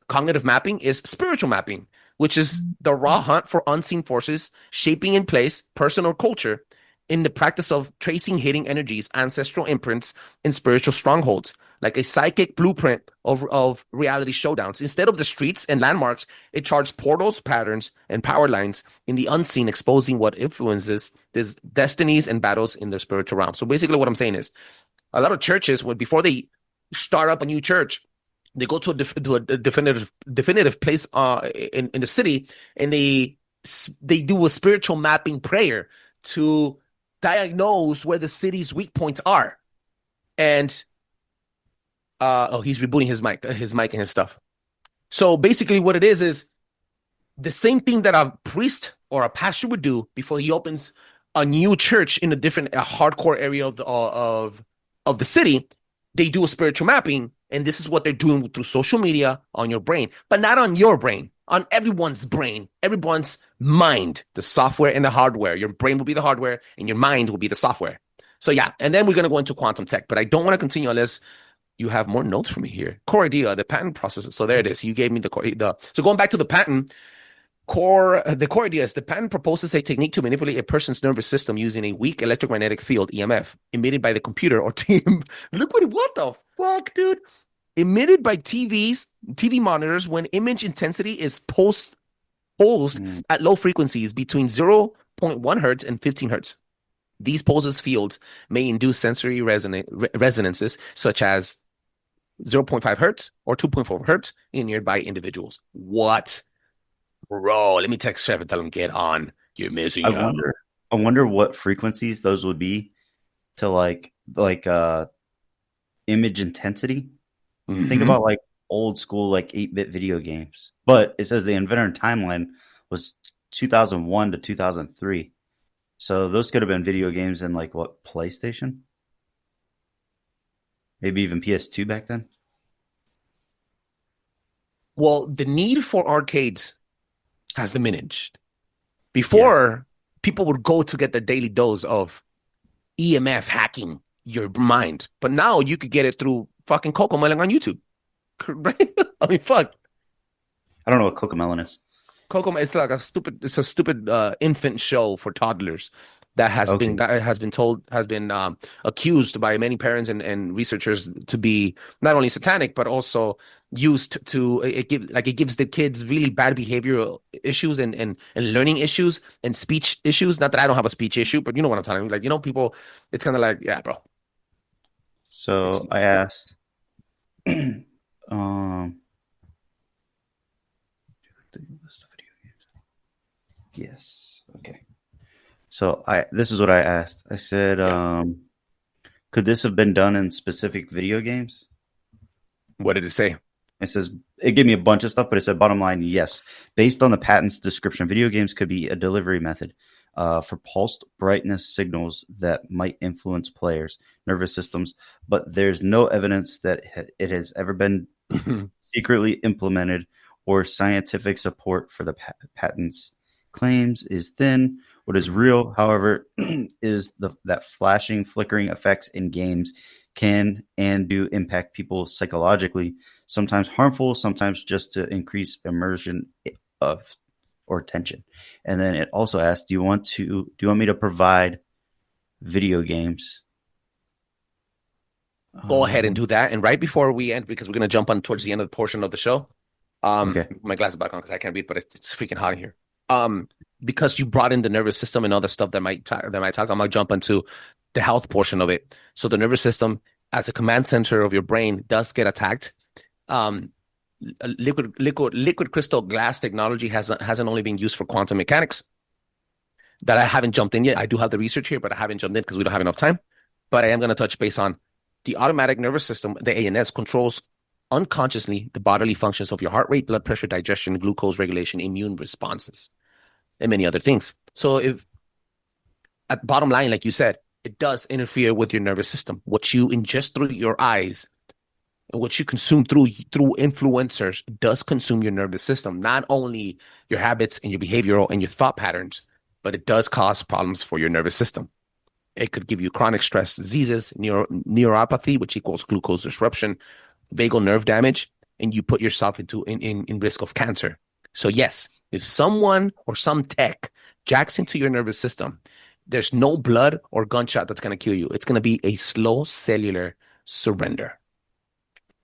cognitive mapping is spiritual mapping, which is the raw hunt for unseen forces shaping in place personal culture in the practice of tracing hidden energies, ancestral imprints, and spiritual strongholds, like a psychic blueprint of reality showdowns. Instead of the streets and landmarks, it charts portals, patterns, and power lines in the unseen, exposing what influences these destinies and battles in their spiritual realm. So basically what I'm saying is, a lot of churches, before they start up a new church, they go to a definitive place in the city, and they do a spiritual mapping prayer to diagnose where the city's weak points are. And he's rebooting his mic and his stuff. So basically what it is the same thing that a priest or a pastor would do before he opens a new church in a hardcore area of the city. They do a spiritual mapping, and this is what they're doing through social media on your brain, but not on your brain, on everyone's brain, everyone's mind, the software and the hardware. Your brain will be the hardware, and your mind will be the software. So yeah, and then we're going to go into quantum tech, but I don't want to continue unless you have more notes for me here. Core idea, the patent process. So there it is. You gave me so going back to the patent, the core idea is the patent proposes a technique to manipulate a person's nervous system using a weak electromagnetic field, EMF, emitted by the computer or team. What the fuck, dude? Emitted by TV monitors when image intensity is pulsed at low frequencies between 0.1 hertz and 15 hertz. These pulses fields may induce sensory resonances such as 0.5 hertz or 2.4 hertz in nearby individuals. What? Bro, let me text Chef and tell him, get on. You're missing out. I wonder what frequencies those would be to like image intensity. Mm-hmm. Think about like old school, like 8-bit video games. But it says the inventor timeline was 2001 to 2003. So those could have been video games in like what, PlayStation? Maybe even PS2 back then? Well, the need for arcades has diminished. Before, people would go to get their daily dose of EMF hacking your mind. But now you could get it through fucking Cocomelon on YouTube. Right? I mean, fuck. I don't know what Cocomelon is. Cocomelon, it's a stupid infant show for toddlers that has been accused by many parents and researchers to be not only satanic but also used to it gives the kids really bad behavioral issues and learning issues and speech issues. Not that I don't have a speech issue, but you know what I'm talking about. Like, you know, people, it's kind of like, yeah, bro. So I asked, yes, okay. So this is what I asked. I said, could this have been done in specific video games? What did it say? It says, it gave me a bunch of stuff, but it said bottom line, yes. Based on the patent's description, video games could be a delivery method for pulsed brightness signals that might influence players' nervous systems, but there's no evidence that it has ever been secretly implemented or scientific support for the patent's claims is thin. What is real, however, is that flashing, flickering effects in games can and do impact people psychologically, sometimes harmful, sometimes just to increase immersion or tension. And then it also asks, do you want me to provide video games? Go ahead and do that. And right before we end, because we're going to jump on towards the end of the portion of the show. Okay. My glasses back on because I can't read, but it's freaking hot in here. Because you brought in the nervous system and other stuff that might talk, I'm going to jump into the health portion of it. So the nervous system, as a command center of your brain, does get attacked. Liquid crystal glass technology hasn't only been used for quantum mechanics. That I haven't jumped in yet. I do have the research here, but I haven't jumped in because we don't have enough time. But I am going to touch base on the automatic nervous system. The ANS controls unconsciously the bodily functions of your heart rate, blood pressure, digestion, glucose regulation, immune responses, and many other things. So if at bottom line, like you said, it does interfere with your nervous system. What you ingest through your eyes and what you consume through influencers does consume your nervous system, not only your habits and your behavioral and your thought patterns, but it does cause problems for your nervous system. It could give you chronic stress diseases, neuropathy, which equals glucose disruption, vagal nerve damage, and you put yourself in risk of cancer. So yes, if someone or some tech jacks into your nervous system, there's no blood or gunshot that's going to kill you. It's going to be a slow cellular surrender.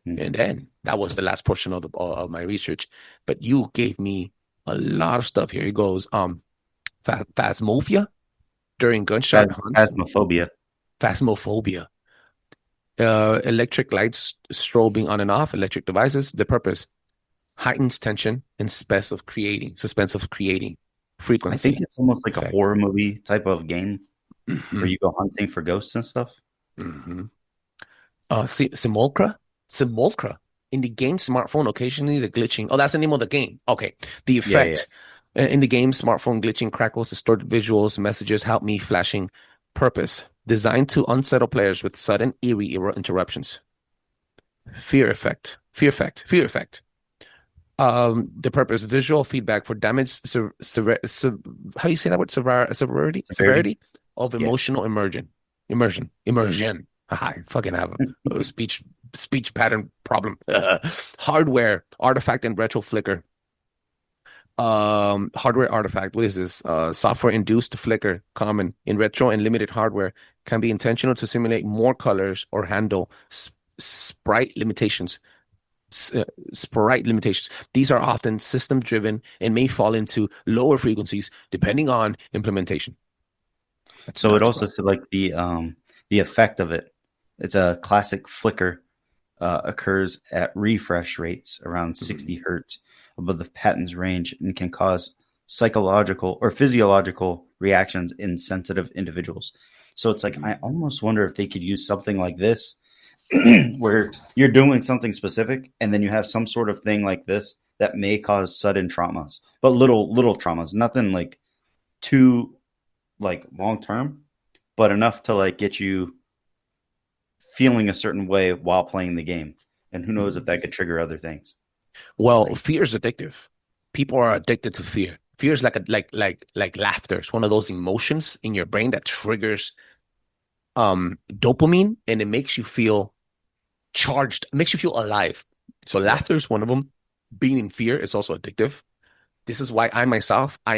Mm-hmm. And then that was the last portion of my research. But you gave me a lot of stuff here. It goes phasmophobia during gunshot hunts. Phasmophobia. Electric lights strobing on and off, electric devices. The purpose: heightens tension and suspense of creating frequency. I think it's almost like a horror movie type of game where you go hunting for ghosts and stuff. Mm-hmm. Simulacra in the game smartphone, occasionally the glitching. Oh, that's the name of the game. Okay. The effect in the game smartphone, glitching, crackles, distorted visuals, messages, help me flashing. Purpose: designed to unsettle players with sudden eerie interruptions. Fear effect. The purpose: visual feedback for damage. How do you say that word? Severity of emotional immersion. I fucking have a speech pattern problem. Hardware artifact and retro flicker. Hardware artifact. What is this? Software induced flicker, common in retro and limited hardware, can be intentional to simulate more colors or handle sprite limitations. These are often system driven and may fall into lower frequencies depending on implementation. So it also said like the effect of it. It's a classic flicker, occurs at refresh rates around 60 hertz above the patent's range and can cause psychological or physiological reactions in sensitive individuals. So it's like, I almost wonder if they could use something like this where you're doing something specific and then you have some sort of thing like this that may cause sudden traumas, but little traumas, nothing like too like long term, but enough to like get you feeling a certain way while playing the game. And who knows if that could trigger other things. Well, fear is addictive. People are addicted to fear. Fear is like laughter. It's one of those emotions in your brain that triggers dopamine, and it makes you feel charged. It makes you feel alive. So laughter is one of them. Being in fear is also addictive. This is why I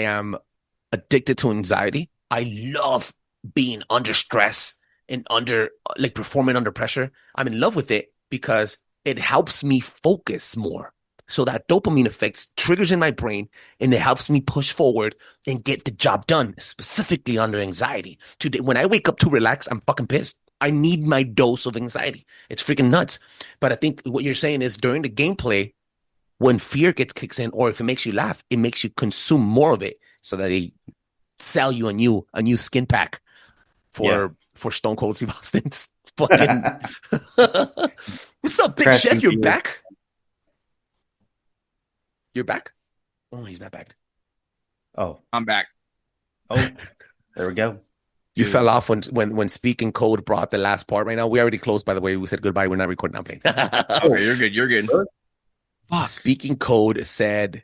am addicted to anxiety. I love being under stress and performing under pressure. I'm in love with it because it helps me focus more. So that dopamine effect triggers in my brain and it helps me push forward and get the job done, specifically under anxiety. Today, when I wake up to relax, I'm fucking pissed. I need my dose of anxiety. It's freaking nuts. But I think what you're saying is during the gameplay, when fear kicks in, or if it makes you laugh, it makes you consume more of it so that they sell you a new skin pack for Stone Cold Steve Austin's fucking. What's up, Big Chef? You're back? You're back? Oh, he's not back. Oh, I'm back. Oh, there we go. You fell off when SpeakinCOAD brought the last part. Right now, we already closed. By the way, we said goodbye. We're not recording. I'm playing. Okay, you're good. You're good. SpeakinCOAD said,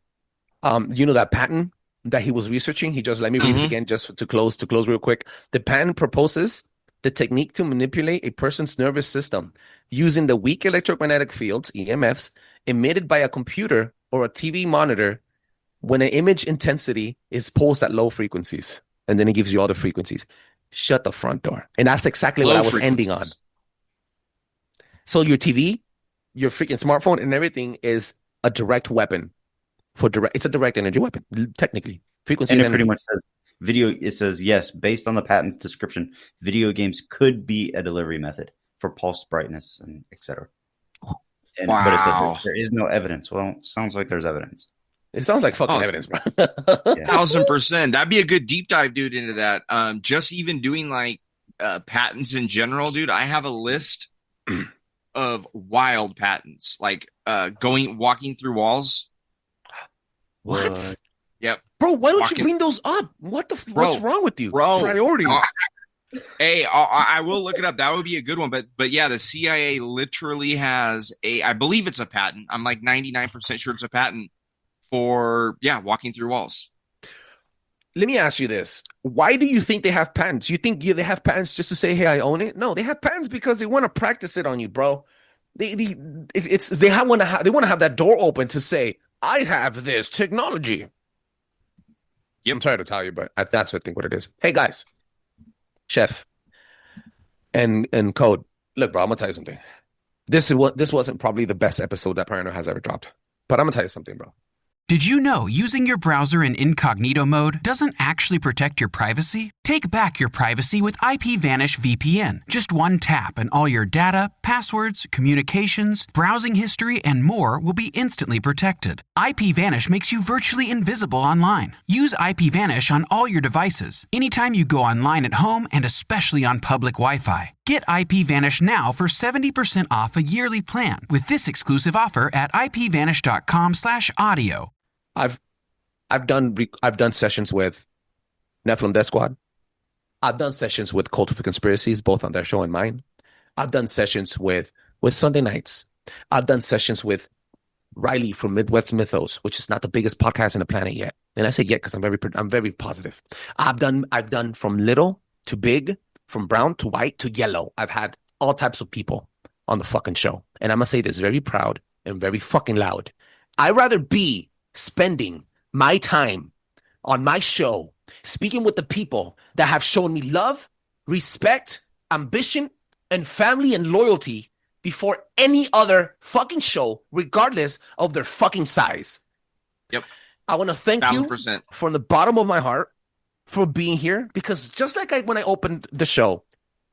that patent that he was researching. He just let me read it again, just to close real quick. The patent proposes the technique to manipulate a person's nervous system using the weak electromagnetic fields (EMFs) emitted by a computer or a TV monitor when an image intensity is pulsed at low frequencies. And then it gives you all the frequencies. Shut the front door. And that's exactly what I was ending on. So your TV, your freaking smartphone and everything is a direct weapon. It's a direct energy weapon, technically. Frequency and it energy. pretty much says it says, yes, based on the patent's description, video games could be a delivery method for pulse brightness and etc. Wow. But it said there is no evidence. Well, sounds like there's evidence. It sounds like fucking evidence, bro. 1,000%. That'd be a good deep dive, dude, into that. Just even doing like patents in general, dude. I have a list of wild patents, like walking through walls. What? Yep. Bro, why don't you bring those up? What's wrong with you? Bro, priorities. Hey, I will look it up. That would be a good one. But yeah, the CIA literally has I believe it's a patent. I'm like 99% sure it's a patent for walking through walls. Let me ask you this. Why do you think they have patents? You think they have patents just to say, hey, I own it? No, they have patents because they want to practice it on you, bro. They want to have that door open to say, I have this technology. Yep. I'm sorry to tell you, but that's I think what it is. Hey guys, Chef and Code. Look, bro, I'm gonna tell you something. This wasn't probably the best episode that Paranoi has ever dropped. But I'm gonna tell you something, bro. Did you know using your browser in incognito mode doesn't actually protect your privacy? Take back your privacy with IPVanish VPN. Just one tap and all your data, passwords, communications, browsing history, and more will be instantly protected. IPVanish makes you virtually invisible online. Use IPVanish on all your devices, anytime you go online at home and especially on public Wi-Fi. Get IPVanish now for 70% off a yearly plan with this exclusive offer at ipvanish.com/audio. I've done sessions with Nephilim Death Squad. I've done sessions with Cult of Conspiracies, both on their show and mine. I've done sessions with Sunday Nights. I've done sessions with Riley from Midwest Mythos, which is not the biggest podcast on the planet yet. And I say yet because I'm very positive. I've done from little to big, from brown to white to yellow. I've had all types of people on the fucking show. And I'm going to say this very proud and very fucking loud. I'd rather be spending my time on my show speaking with the people that have shown me love, respect, ambition, and family and loyalty before any other fucking show, regardless of their fucking size. Yep. I want to thank 1,000%. you from the bottom of my heart for being here, because just like when I opened the show,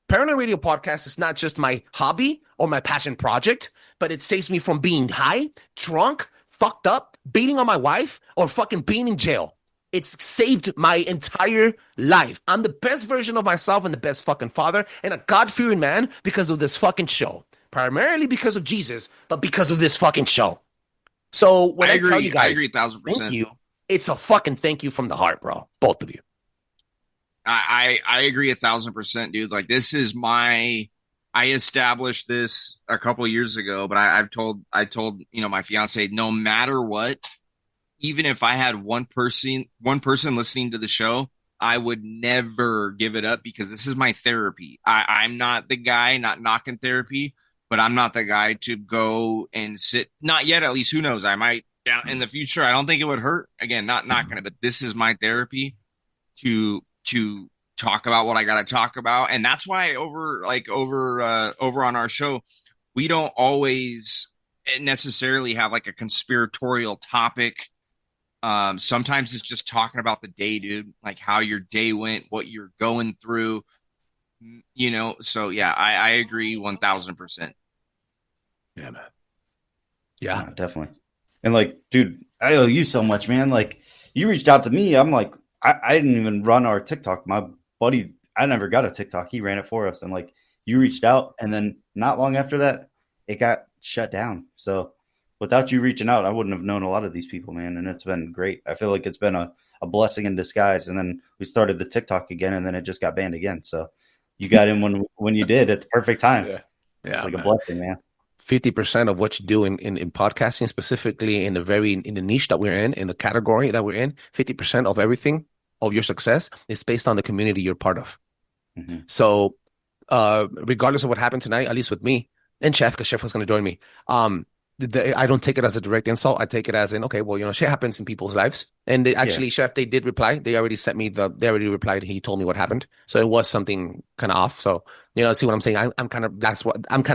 Paranoi Radio Podcast is not just my hobby or my passion project, but it saves me from being high, drunk, fucked up, beating on my wife, or fucking being in jail. It's saved my entire life. I'm the best version of myself and the best fucking father and a God-fearing man because of this fucking show. Primarily because of Jesus, but because of this fucking show. So when I tell you guys, I agree 1,000%. thank you, it's a fucking thank you from the heart, bro. Both of you. I agree 1,000%, dude. Like, this is I established this a couple of years ago, but I told my fiance, no matter what, even if I had one person listening to the show, I would never give it up because this is my therapy. I'm not the guy, not knocking therapy, but I'm not the guy to go and sit. Not yet, at least. Who knows? I might down in the future. I don't think it would hurt. Again, not knocking it, but this is my therapy to talk about what I got to talk about. And that's why over on our show, we don't always necessarily have like a conspiratorial topic. Sometimes it's just talking about the day, dude, like how your day went, what you're going through, you know? So yeah, I agree 1000%. Yeah, man. Yeah, definitely. And like, dude, I owe you so much, man. Like, you reached out to me. I'm like, I didn't even run our TikTok. My buddy, I never got a TikTok. He ran it for us. And like, you reached out, and then not long after that, it got shut down. So without you reaching out, I wouldn't have known a lot of these people, man. And it's been great. I feel like it's been a blessing in disguise. And then we started the TikTok again, and then it just got banned again. So you got in when you did. It's perfect time. Yeah, it's like a blessing, man. 50% of what you do in podcasting, specifically in the niche that we're in the category that we're in, 50% of everything of your success is based on the community you're part of. Mm-hmm. So regardless of what happened tonight, at least with me and Chef, because Chef was going to join me, I don't take it as a direct insult. I take it as in, okay, well, you know, shit happens in people's lives. And Chef, they did reply. They already sent me they already replied. He told me what happened. So it was something kind of off. So, you know, see what I'm saying? I'm kind of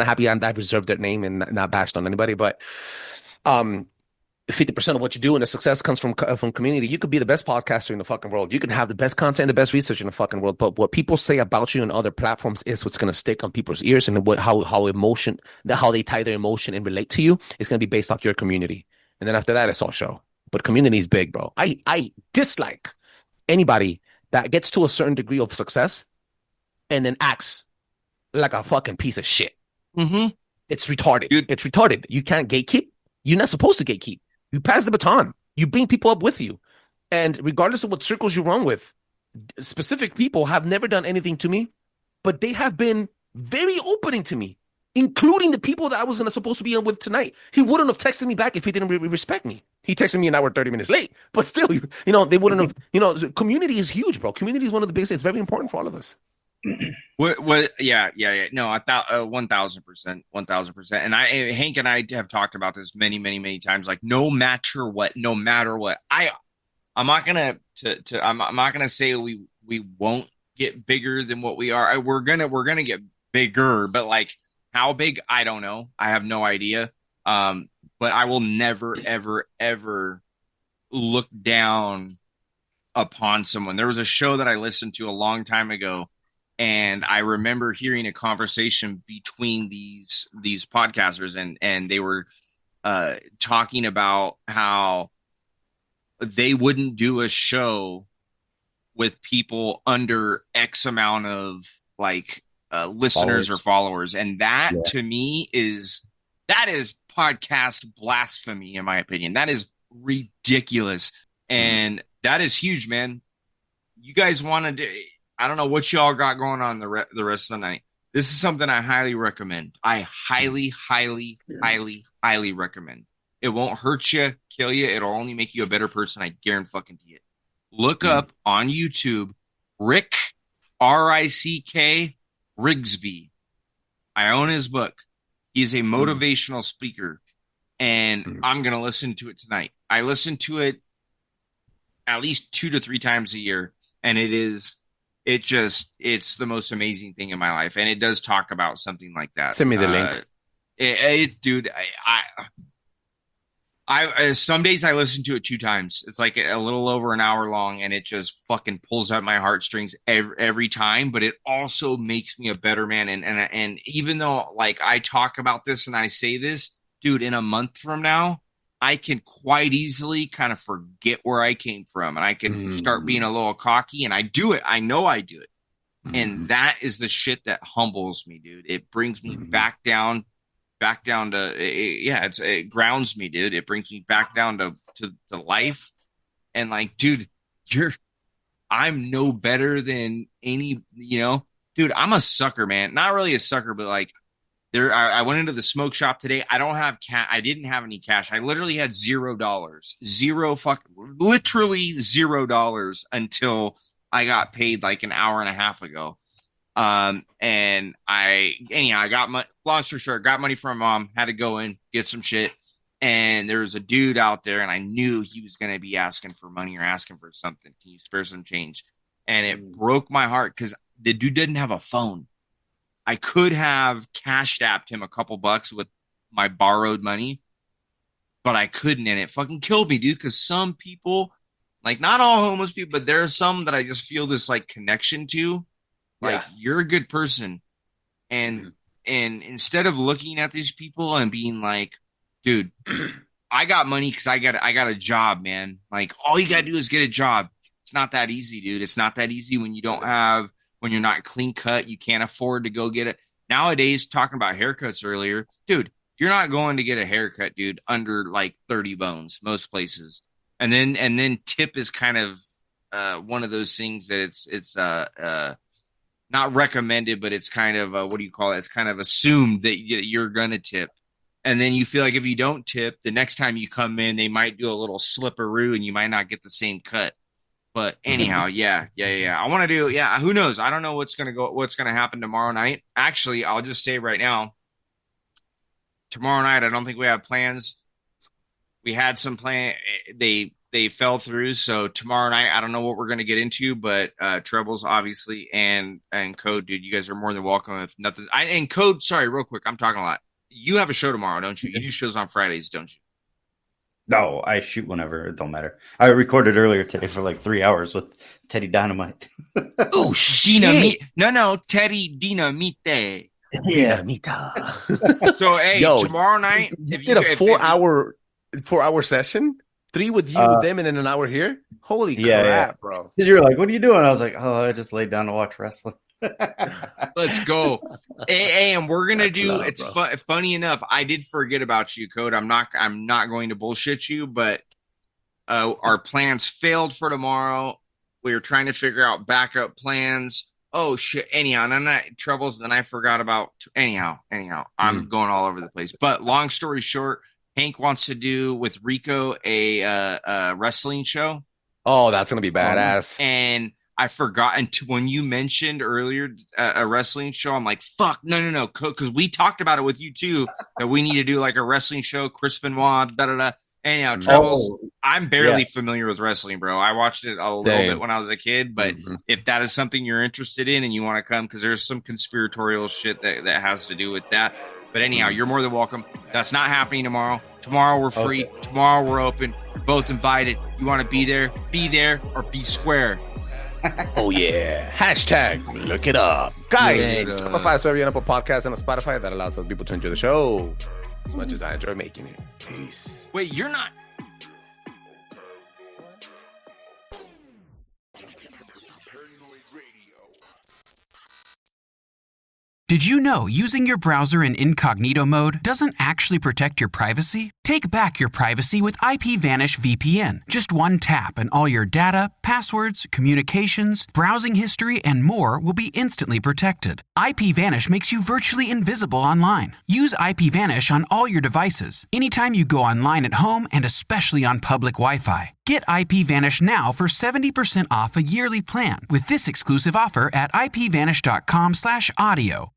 happy I've reserved their name and not bashed on anybody. But 50% of what you do and the success comes from community. You could be the best podcaster in the fucking world. You can have the best content, the best research in the fucking world. But what people say about you on other platforms is what's going to stick on people's ears, and how they tie their emotion and relate to you is going to be based off your community. And then after that, it's all show. But community is big, bro. I dislike anybody that gets to a certain degree of success and then acts like a fucking piece of shit. Mm-hmm. It's retarded. Dude. It's retarded. You can't gatekeep. You're not supposed to gatekeep. You pass the baton. You bring people up with you. And regardless of what circles you run with, specific people have never done anything to me, but they have been very opening to me, including the people that I was supposed to be on with tonight. He wouldn't have texted me back if he didn't respect me. He texted me an hour, 30 minutes late, but still, you know, they wouldn't have, you know, community is huge, bro. Community is one of the biggest. It's very important for all of us. What? Yeah. No, I thought 1000%. And Hank and I have talked about this many times. Like, no matter what, I'm not gonna say we won't get bigger than what we are. We're gonna get bigger, but like how big, I don't know. I have no idea. But I will never, ever look down upon someone. There was a show that I listened to a long time ago, and I remember hearing a conversation between these podcasters, and they were talking about how they wouldn't do a show with people under X amount of like listeners or followers. And that to me is podcast blasphemy, in my opinion. That is ridiculous. And that is huge, man. You guys want to do, I don't know what y'all got going on the rest of the night. This is something I highly recommend. I highly recommend. It won't hurt you, kill you. It'll only make you a better person. I guarantee it. Look up on YouTube, Rick, R-I-C-K, Rigsby. I own his book. He's a motivational speaker, and I'm going to listen to it tonight. I listen to it at least 2 to 3 times a year, and it's the most amazing thing in my life. And it does talk about something like that. Send me the link. Dude, I some days I listen to it 2 times. It's like a little over an hour long, and it just fucking pulls out my heartstrings every time. But it also makes me a better man. And even though like I talk about this and I say this, dude, in a month from now, I can quite easily kind of forget where I came from, and I can start being a little cocky, and I do it. I know I do it. And that is the shit that humbles me, dude. It brings me back down to, it grounds me, dude. It brings me back down to life. And like, dude, I'm no better than any, dude, I'm a sucker, man. Not really a sucker, but like, I went into the smoke shop today. I don't have I didn't have any cash. I literally had $0. Literally $0 until I got paid like an hour and a half ago. And I got money, long story short, got money from mom, had to go in, get some shit. And there was a dude out there, and I knew he was going to be asking for money or asking for something. Can you spare some change? And it broke my heart because the dude didn't have a phone. I could have cashed apped him a couple bucks with my borrowed money, but I couldn't. And it fucking killed me, dude, because some people, like not all homeless people, but there are some that I just feel this like connection to. Like, you're a good person. And instead of looking at these people and being like, dude, I got money because I got a job, man. Like, all you got to do is get a job. It's not that easy, dude. It's not that easy when you're not clean cut. You can't afford to go get it. Nowadays, talking about haircuts earlier, dude, you're not going to get a haircut, dude, under like 30 bones, most places. And then tip is kind of one of those things that it's not recommended, but it's kind of what do you call it? It's kind of assumed that you're gonna tip, and then you feel like if you don't tip, the next time you come in, they might do a little slipperoo, and you might not get the same cut. But anyhow, yeah. I want to do, who knows? I don't know what's gonna happen tomorrow night. Actually, I'll just say right now, tomorrow night, I don't think we have plans. We had some plan. They fell through. So tomorrow night, I don't know what we're going to get into, but Trebles, obviously, and Code, dude, you guys are more than welcome. If nothing, and Code, sorry, real quick, I'm talking a lot. You have a show tomorrow, don't you? You do shows on Fridays, don't you? No, I shoot whenever. It don't matter. I recorded earlier today for like 3 hours with Teddy Dynamite. Oh, shit. No, Teddy Dynamite. Yeah. So, hey, tomorrow night, you did a 4-hour session? 3 with you, with them, and then an hour here? Holy crap, bro. Because you were like, what are you doing? I was like, I just laid down to watch wrestling. Let's go. And we're going to do, funny enough, I did forget about you, Code. I'm not going to bullshit you, but our plans failed for tomorrow. We were trying to figure out backup plans. Oh, shit. Anyhow, Troubles, then I forgot about, anyhow, I'm going all over the place. But long story short, Hank wants to do with Rico a wrestling show. Oh, that's going to be badass. And I forgot when you mentioned earlier a wrestling show. I'm like, fuck, no. Because we talked about it with you too, that we need to do like a wrestling show, Chris Benoit, da-da-da. Anyhow, Trebles, I'm barely familiar with wrestling, bro. I watched it a little bit when I was a kid, but if that is something you're interested in and you want to come, because there's some conspiratorial shit that has to do with that. But anyhow, you're more than welcome. That's not happening tomorrow. Tomorrow we're free. Okay. Tomorrow we're open. You're both invited. You want to be there or be square. Oh, yeah. Hashtag look it up. Guys, I'm a 5-star review on Apple Podcasts and on Spotify. That allows other people to enjoy the show as much as I enjoy making it. Peace. Wait, you're not... Did you know using your browser in incognito mode doesn't actually protect your privacy? Take back your privacy with IPVanish VPN. Just one tap and all your data, passwords, communications, browsing history, and more will be instantly protected. IPVanish makes you virtually invisible online. Use IPVanish on all your devices, anytime you go online at home and especially on public Wi-Fi. Get IPVanish now for 70% off a yearly plan with this exclusive offer at ipvanish.com/audio.